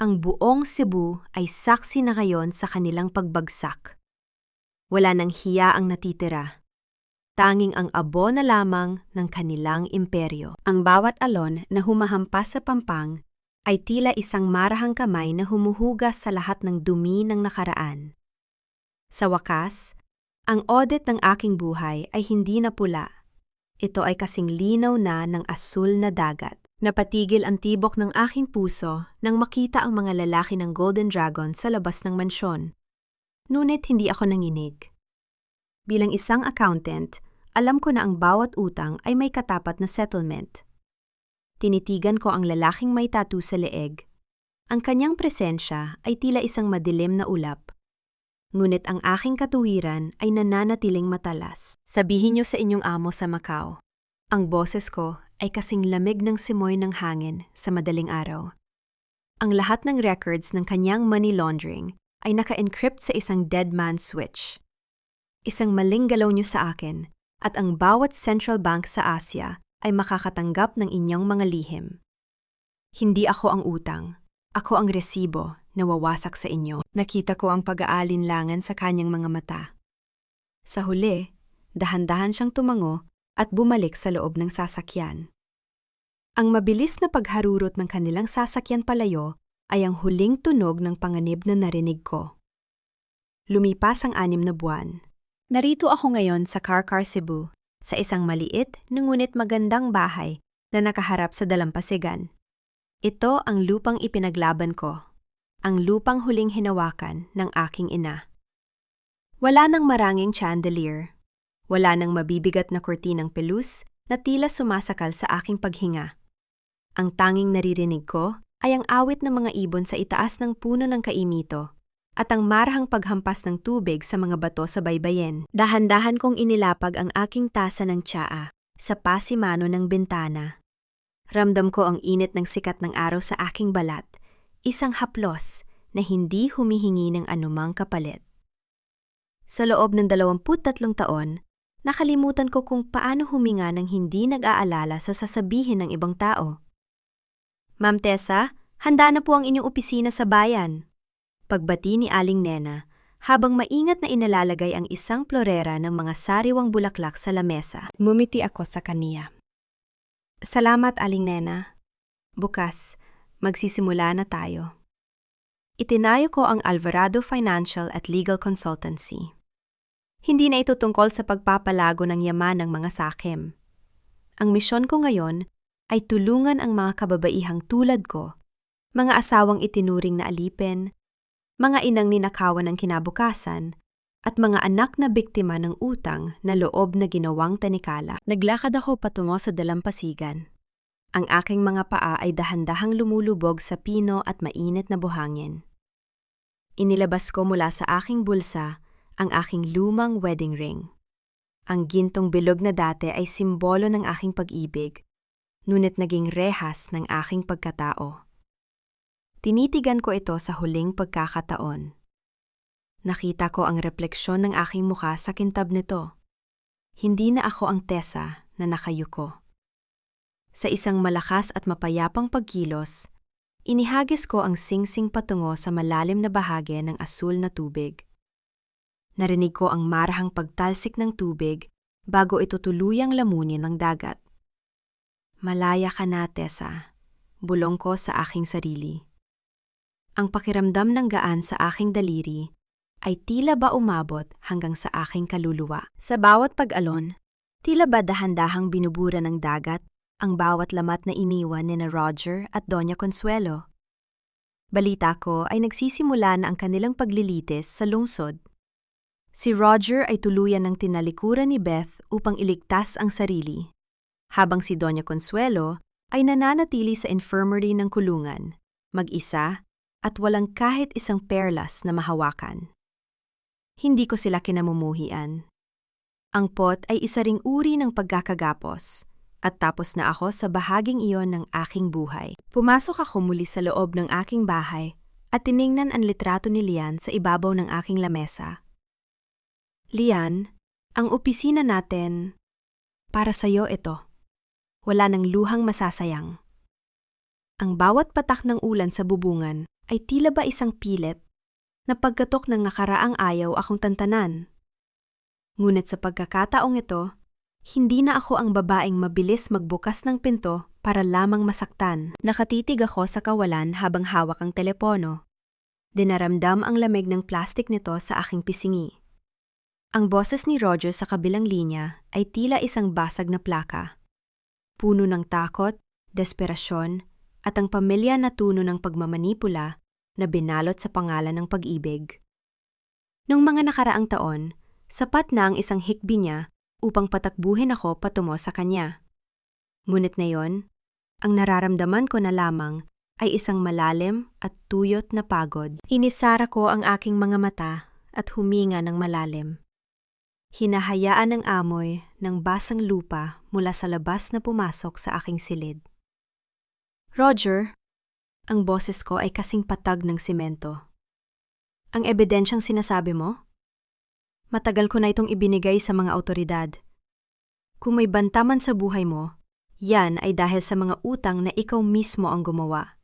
Ang buong Cebu ay saksi na ngayon sa kanilang pagbagsak. Wala nang hiya ang natitira. Tanging ang abo na lamang ng kanilang imperyo. Ang bawat alon na humahampas sa pampang ay tila isang marahang kamay na humuhugas sa lahat ng dumi ng nakaraan. Sa wakas, ang audit ng aking buhay ay hindi na pula. Ito ay kasing linaw na ng asul na dagat. Napatigil ang tibok ng aking puso nang makita ang mga lalaki ng Golden Dragon sa labas ng mansyon. Ngunit hindi ako nanginig. Bilang isang accountant, alam ko na ang bawat utang ay may katapat na settlement. Tinitigan ko ang lalaking may tattoo sa leeg. Ang kanyang presensya ay tila isang madilim na ulap. Ngunit ang aking katuwiran ay nananatiling matalas. Sabihin niyo sa inyong amo sa Macau. Ang boses ko ay kasing lamig ng simoy ng hangin sa madaling araw. Ang lahat ng records ng kanyang money laundering ay naka-encrypt sa isang dead man switch. Isang maling galaw niyo sa akin at ang bawat central bank sa Asia ay makakatanggap ng inyong mga lihim. Hindi ako ang utang. Ako ang resibo na wawasak sa inyo. Nakita ko ang pag-aalinlangan sa kanyang mga mata. Sa huli, dahan-dahan siyang tumango at bumalik sa loob ng sasakyan. Ang mabilis na pagharurot ng kanilang sasakyan palayo ay ang huling tunog ng panganib na narinig ko. Lumipas ang 6 na buwan. Narito ako ngayon sa Karkar, Cebu, sa isang maliit ngunit magandang bahay na nakaharap sa dalampasigan. Ito ang lupang ipinaglaban ko, ang lupang huling hinawakan ng aking ina. Wala nang maranging chandelier, wala nang mabibigat na kurtinang pelus na tila sumasakal sa aking paghinga. Ang tanging naririnig ko ay ang awit ng mga ibon sa itaas ng puno ng kaimito at ang marahang paghampas ng tubig sa mga bato sa baybayin. Dahan-dahan kong inilapag ang aking tasa ng tsaa sa pasimano ng bintana. Ramdam ko ang init ng sikat ng araw sa aking balat, isang haplos na hindi humihingi ng anumang kapalit. Sa loob ng 23 taon, nakalimutan ko kung paano huminga ng hindi nag-aalala sa sasabihin ng ibang tao. Ma'am Tessa, handa na po ang inyong opisina sa bayan. Pagbati ni Aling Nena, habang maingat na inalalagay ang isang florera ng mga sariwang bulaklak sa lamesa. Mumiti ako sa kaniya. Salamat, Aling Nena. Bukas, magsisimula na tayo. Itinayo ko ang Alvarado Financial at Legal Consultancy. Hindi na ito tungkol sa pagpapalago ng yaman ng mga sakim. Ang misyon ko ngayon ay tulungan ang mga kababaihang tulad ko, mga asawang itinuring na alipin, mga inang ninakawan ng kinabukasan, at mga anak na biktima ng utang na loob na ginawang tanikala. Naglakad ako patungo sa dalampasigan. Ang aking mga paa ay dahan-dahang lumulubog sa pino at mainit na buhangin. Inilabas ko mula sa aking bulsa ang aking lumang wedding ring. Ang gintong bilog na dati ay simbolo ng aking pag-ibig, ngunit naging rehas ng aking pagkatao. Tinitigan ko ito sa huling pagkakataon. Nakita ko ang refleksyon ng aking mukha sa kintab nito. Hindi na ako ang Tessa na nakayuko. Sa isang malakas at mapayapang pagkilos, inihagis ko ang singsing patungo sa malalim na bahagi ng asul na tubig. Narinig ko ang marahang pagtalsik ng tubig bago ito tuluyang lamunin ng dagat. Malaya ka na, Tessa. Bulong ko sa aking sarili. Ang pakiramdam ng gaan sa aking daliri ay tila ba umabot hanggang sa aking kaluluwa. Sa bawat pag-alon, tila ba dahan-dahang binubura ng dagat ang bawat lamat na iniwan ni na Roger at Doña Consuelo. Balita ko ay nagsisimula na ang kanilang paglilitis sa lungsod. Si Roger ay tuluyan ng tinalikuran ni Beth upang iligtas ang sarili, habang si Doña Consuelo ay nananatili sa infirmary ng kulungan, mag-isa at walang kahit isang perlas na mahawakan. Hindi ko sila kinamumuhian. Ang pot ay isa ring uri ng pagkakagapos, at tapos na ako sa bahaging iyon ng aking buhay. Pumasok ako muli sa loob ng aking bahay at tiningnan ang litrato ni Lian sa ibabaw ng aking lamesa. Lian, ang opisina natin, para sa'yo ito. Wala nang luhang masasayang. Ang bawat patak ng ulan sa bubungan ay tila ba isang pilit na pagkatok ng nakaraang ayaw akong tantanan. Ngunit sa pagkakataong ito, hindi na ako ang babaeng mabilis magbukas ng pinto para lamang masaktan. Nakatitig ako sa kawalan habang hawak ang telepono. Dinaramdam ang lamig ng plastik nito sa aking pisingi. Ang boses ni Roger sa kabilang linya ay tila isang basag na plaka. Puno ng takot, desperasyon, at ang pamilya na tuno ng pagmamanipula na binalot sa pangalan ng pag-ibig. Noong mga nakaraang taon, sapat na ang isang hikbi niya upang patakbuhin ako patungo sa kanya. Ngunit ngayon, ang nararamdaman ko na lamang ay isang malalim at tuyot na pagod. Inisara ko ang aking mga mata at huminga ng malalim. Hinahayaan ng amoy ng basang lupa mula sa labas na pumasok sa aking silid. Roger, ang boses ko ay kasing patag ng simento. Ang ebidensyang sinasabi mo? Matagal ko na itong ibinigay sa mga awtoridad. Kung may bantaman sa buhay mo, yan ay dahil sa mga utang na ikaw mismo ang gumawa.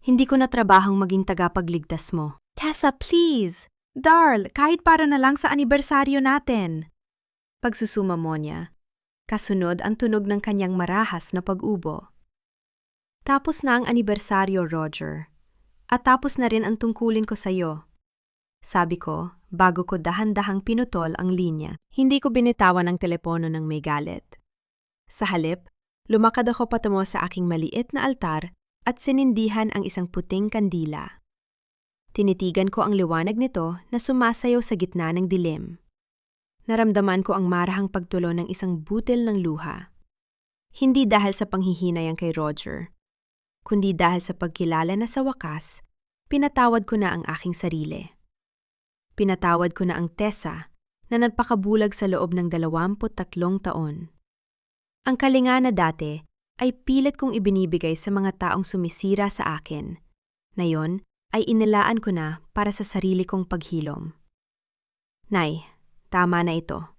Hindi ko na trabahong maging tagapagligtas mo. Tessa, please! Darl, kahit para na lang sa anibersaryo natin. Pagsusuma mo niya, kasunod ang tunog ng kanyang marahas na pag-ubo. Tapos na ang anibersaryo, Roger. At tapos na rin ang tungkulin ko sa'yo. Sabi ko, bago ko dahan-dahang pinutol ang linya. Hindi ko binitawan ang telepono ng may galit. Sa halip, lumakad ako patungo sa aking maliit na altar at sinindihan ang isang puting kandila. Tinitigan ko ang liwanag nito na sumasayaw sa gitna ng dilim. Naramdaman ko ang marahang pagtulo ng isang butil ng luha. Hindi dahil sa panghihinayang kay Roger, kundi dahil sa pagkilala na sa wakas, pinatawad ko na ang aking sarili. Pinatawad ko na ang Tessa na nagpakabulag sa loob ng 23 taon. Ang kalinga na dati ay pilit kong ibinibigay sa mga taong sumisira sa akin. Ngayon ay inilaan ko na para sa sarili kong paghilom. Nay, tama na ito.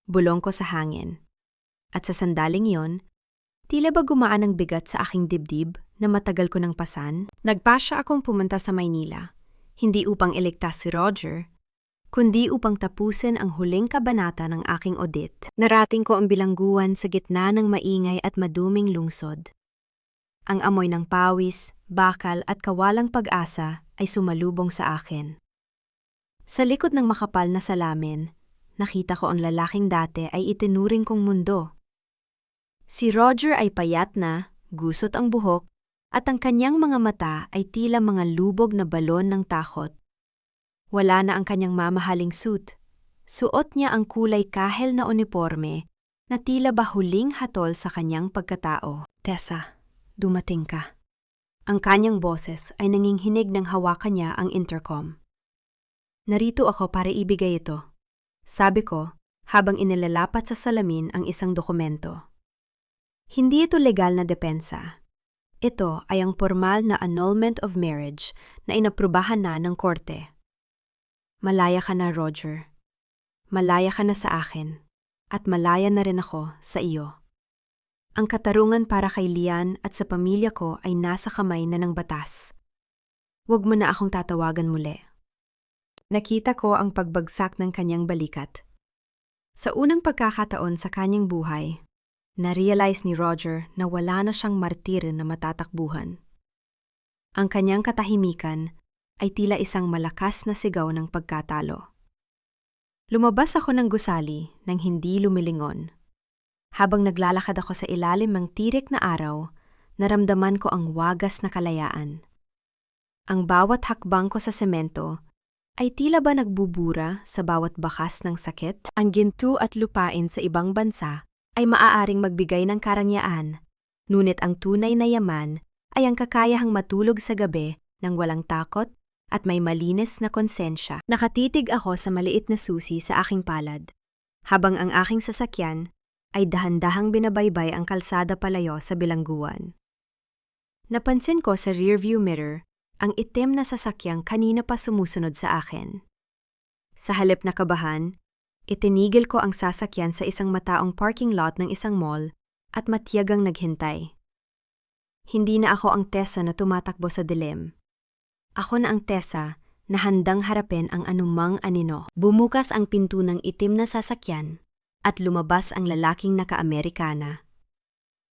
Bulong ko sa hangin. At sa sandaling yon, tila ba gumaan ang bigat sa aking dibdib na matagal ko nang pasan? Nagpasya akong pumunta sa Maynila, hindi upang iligtas si Roger, kundi upang tapusin ang huling kabanata ng aking audit. Narating ko ang bilangguan sa gitna ng maingay at maduming lungsod. Ang amoy ng pawis, bakal at kawalang pag-asa ay sumalubong sa akin. Sa likod ng makapal na salamin, nakita ko ang lalaking dati ay itinuring kong mundo. Si Roger ay payat na, gusot ang buhok, at ang kanyang mga mata ay tila mga lubog na balon ng takot. Wala na ang kanyang mamahaling suit. Suot niya ang kulay kahel na uniforme na tila ba huling hatol sa kanyang pagkatao. Tessa, dumating ka. Ang kanyang boses ay nanginghinig ng hawakan niya ang intercom. Narito ako para ibigay ito, sabi ko habang inilalapat sa salamin ang isang dokumento. Hindi ito legal na depensa. Ito ay ang formal na annulment of marriage na inaprubahan na ng korte. Malaya ka na, Roger. Malaya ka na sa akin, at malaya na rin ako sa iyo. Ang katarungan para kay Lian at sa pamilya ko ay nasa kamay na ng batas. Huwag mo na akong tatawagan muli. Nakita ko ang pagbagsak ng kanyang balikat. Sa unang pagkakataon sa kanyang buhay, na-realize ni Roger na wala na siyang martir na matatakbuhan. Ang kanyang katahimikan ay tila isang malakas na sigaw ng pagkatalo. Lumabas ako ng gusali nang hindi lumilingon. Habang naglalakad ako sa ilalim ng tirik na araw, naramdaman ko ang wagas na kalayaan. Ang bawat hakbang ko sa semento ay tila ba nagbubura sa bawat bakas ng sakit? Ang ginto at lupain sa ibang bansa ay maaaring magbigay ng karangyaan, ngunit ang tunay na yaman ay ang kakayahang matulog sa gabi nang walang takot at may malinis na konsensya. Nakatitig ako sa maliit na susi sa aking palad, habang ang aking sasakyan ay dahan-dahang binabaybay ang kalsada palayo sa bilangguan. Napansin ko sa rearview mirror ang itim na sasakyang kanina pa sumusunod sa akin. Sa halip na kabahan, itinigil ko ang sasakyan sa isang mataong parking lot ng isang mall at matiyagang naghintay. Hindi na ako ang Tessa na tumatakbo sa dilim. Ako na ang Tessa na handang harapin ang anumang anino. Bumukas ang pinto ng itim na sasakyan at lumabas ang lalaking naka-Amerikana.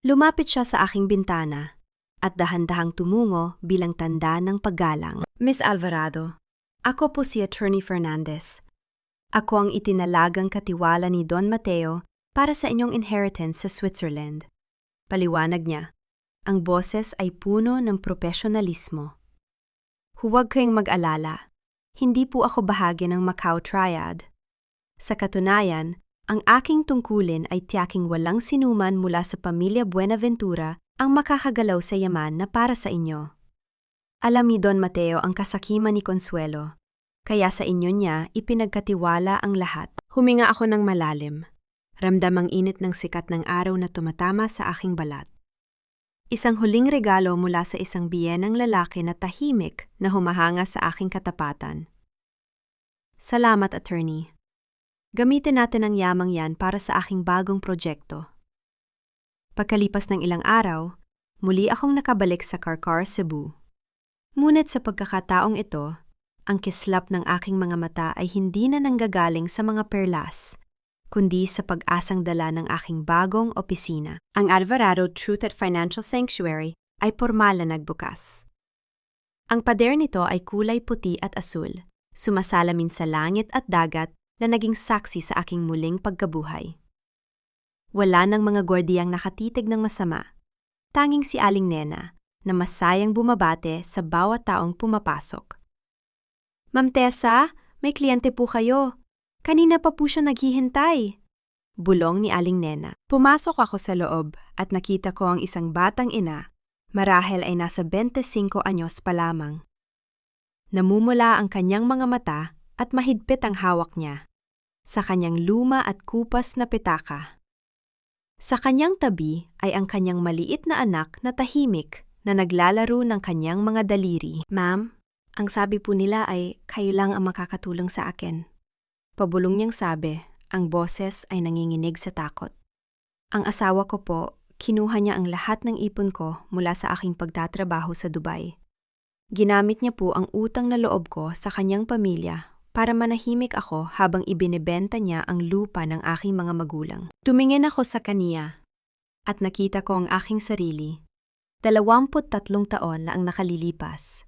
Lumapit siya sa aking bintana at dahan-dahang tumungo bilang tanda ng paggalang. Miss Alvarado, ako po si Attorney Fernandez. Ako ang itinalagang katiwala ni Don Mateo para sa inyong inheritance sa Switzerland. Paliwanag niya, ang boses ay puno ng profesionalismo. Huwag kayong mag-alala, hindi po ako bahagi ng Macau Triad. Sa katunayan, ang aking tungkulin ay tiyaking walang sinuman mula sa pamilya Buenaventura ang makakagalaw sa yaman na para sa inyo. Alam ni Don Mateo ang kasakiman ni Consuelo, kaya sa inyo niya ipinagkatiwala ang lahat. Huminga ako ng malalim. Ramdam ang init ng sikat ng araw na tumatama sa aking balat. Isang huling regalo mula sa isang biyenang lalaki na tahimik na humahanga sa aking katapatan. Salamat, attorney. Gamitin natin ang yamang yan para sa aking bagong proyekto. Pagkalipas ng ilang araw, muli akong nakabalik sa Karkar, Cebu. Ngunit sa pagkakataong ito, ang kislap ng aking mga mata ay hindi na nanggagaling sa mga perlas, kundi sa pag-asang dala ng aking bagong opisina. Ang Alvarado Truth at Financial Sanctuary ay pormal na nagbukas. Ang pader nito ay kulay puti at asul, sumasalamin sa langit at dagat na naging saksi sa aking muling pagkabuhay. Wala nang mga gwardiyang nakatitig ng masama, tanging si Aling Nena na masayang bumabate sa bawat taong pumapasok. Ma'am Tessa, may kliyente po kayo. Kanina pa po siya naghihintay. Bulong ni Aling Nena. Pumasok ako sa loob at nakita ko ang isang batang ina, marahil ay nasa 25 anyos pa lamang. Namumula ang kanyang mga mata at mahigpit ang hawak niya sa kanyang luma at kupas na pitaka. Sa kanyang tabi ay ang kanyang maliit na anak na tahimik na naglalaro ng kanyang mga daliri. Ma'am, ang sabi po nila ay kayo lang ang makakatulong sa akin. Pabulong niyang sabi, ang boses ay nanginginig sa takot. Ang asawa ko po, kinuha niya ang lahat ng ipon ko mula sa aking pagtatrabaho sa Dubai. Ginamit niya po ang utang na loob ko sa kanyang pamilya para manahimik ako habang ibinebenta niya ang lupa ng aking mga magulang. Tumingin ako sa kaniya at nakita ko ang aking sarili. 23 taon na ang nakalilipas.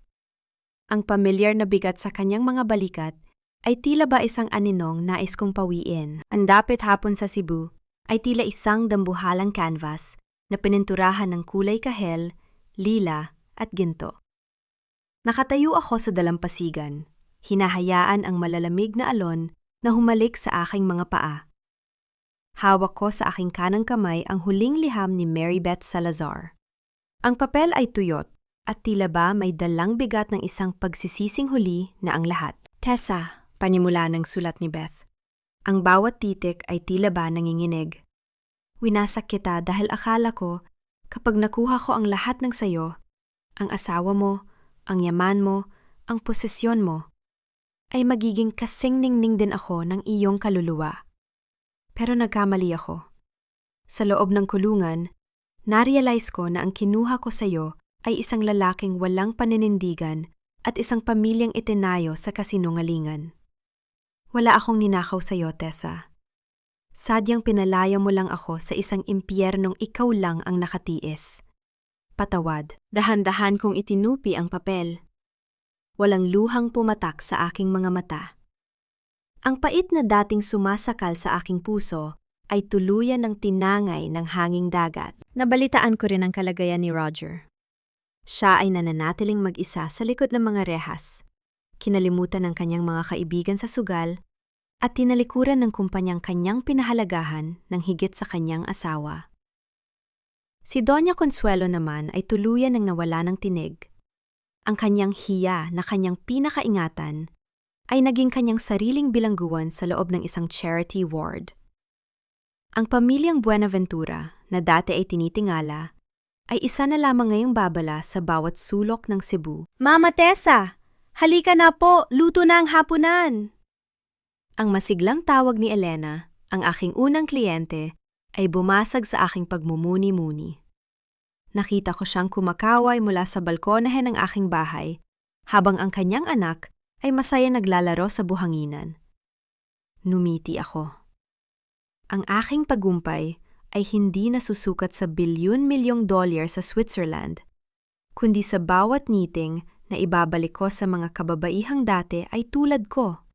Ang pamilyar na bigat sa kanyang mga balikat ay tila ba isang aninong nais kong pawiin. Ang dapit hapon sa Cebu ay tila isang dambuhalang canvas na pininturahan ng kulay kahel, lila at ginto. Nakatayo ako sa dalampasigan, hinahayaan ang malalamig na alon na humalik sa aking mga paa. Hawak ko sa aking kanang kamay ang huling liham ni Mary Beth Salazar. Ang papel ay tuyot at tila ba may dalang bigat ng isang pagsisising huli na ang lahat. Tessa, panimula ng sulat ni Beth. Ang bawat titik ay tila ba nanginginig. Winasak kita dahil akala ko kapag nakuha ko ang lahat ng sayo, ang asawa mo, ang yaman mo, ang posisyon mo, ay magiging kasing ningning din ako ng iyong kaluluwa. Pero nagkamali ako. Sa loob ng kulungan, narealize ko na ang kinuha ko sa iyo ay isang lalaking walang paninindigan at isang pamilyang itinayo sa kasinungalingan. Wala akong ninakaw sa iyo, Tessa. Sadyang pinalaya mo lang ako sa isang impyernong ikaw lang ang nakatiis. Patawad. Dahan-dahan kong itinupi ang papel. Walang luhang pumatak sa aking mga mata. Ang pait na dating sumasakal sa aking puso ay tuluyan ng tinangay ng hanging dagat. Nabalitaan ko rin ang kalagayan ni Roger. Siya ay nananatiling mag-isa sa likod ng mga rehas, kinalimutan ng kanyang mga kaibigan sa sugal, at tinalikuran ng kumpanyang kanyang pinahalagahan ng higit sa kanyang asawa. Si Doña Consuelo naman ay tuluyan ng nawala ng tinig. Ang kanyang hiya na kanyang pinakaingatan ay naging kanyang sariling bilangguan sa loob ng isang charity ward. Ang pamilyang Buenaventura, na dati ay tinitingala, ay isa na lamang ngayong babala sa bawat sulok ng Cebu. Mama Tessa! Halika na po! Luto na ang hapunan! Ang masiglang tawag ni Elena, ang aking unang kliyente, ay bumasag sa aking pagmumuni-muni. Nakita ko siyang kumakaway mula sa balkonahe ng aking bahay, habang ang kanyang anak ay masaya naglalaro sa buhanginan. Numiti ako. Ang aking tagumpay ay hindi nasusukat sa bilyon-milyong dolyar sa Switzerland, kundi sa bawat ngiting na ibabalik ko sa mga kababaihang dati ay tulad ko.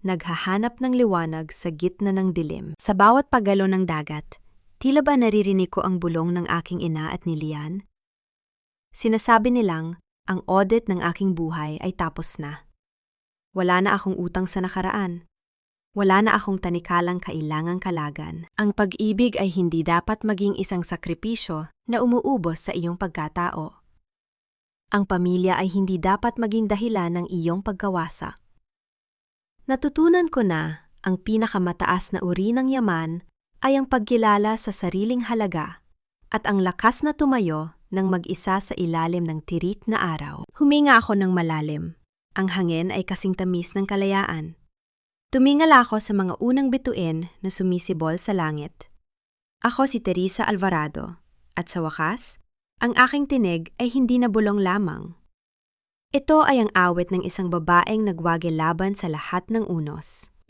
Naghahanap ng liwanag sa gitna ng dilim. Sa bawat paggalo ng dagat, tila ba naririnig ko ang bulong ng aking ina at ni Lian? Sinasabi nilang ang audit ng aking buhay ay tapos na. Wala na akong utang sa nakaraan. Wala na akong tanikalang kailangang kalagan. Ang pag-ibig ay hindi dapat maging isang sakripisyo na umuubos sa iyong pagkatao. Ang pamilya ay hindi dapat maging dahilan ng iyong pagkawasak. Natutunan ko na ang pinakamataas na uri ng yaman ay ang pagkilala sa sariling halaga at ang lakas na tumayo ng mag-isa sa ilalim ng tirik na araw. Huminga ako ng malalim. Ang hangin ay kasing tamis ng kalayaan. Tumingal ako sa mga unang bituin na sumisibol sa langit. Ako si Teresa Alvarado, at sa wakas, ang aking tinig ay hindi na bulong lamang. Ito ay ang awit ng isang babaeng nagwagi laban sa lahat ng unos.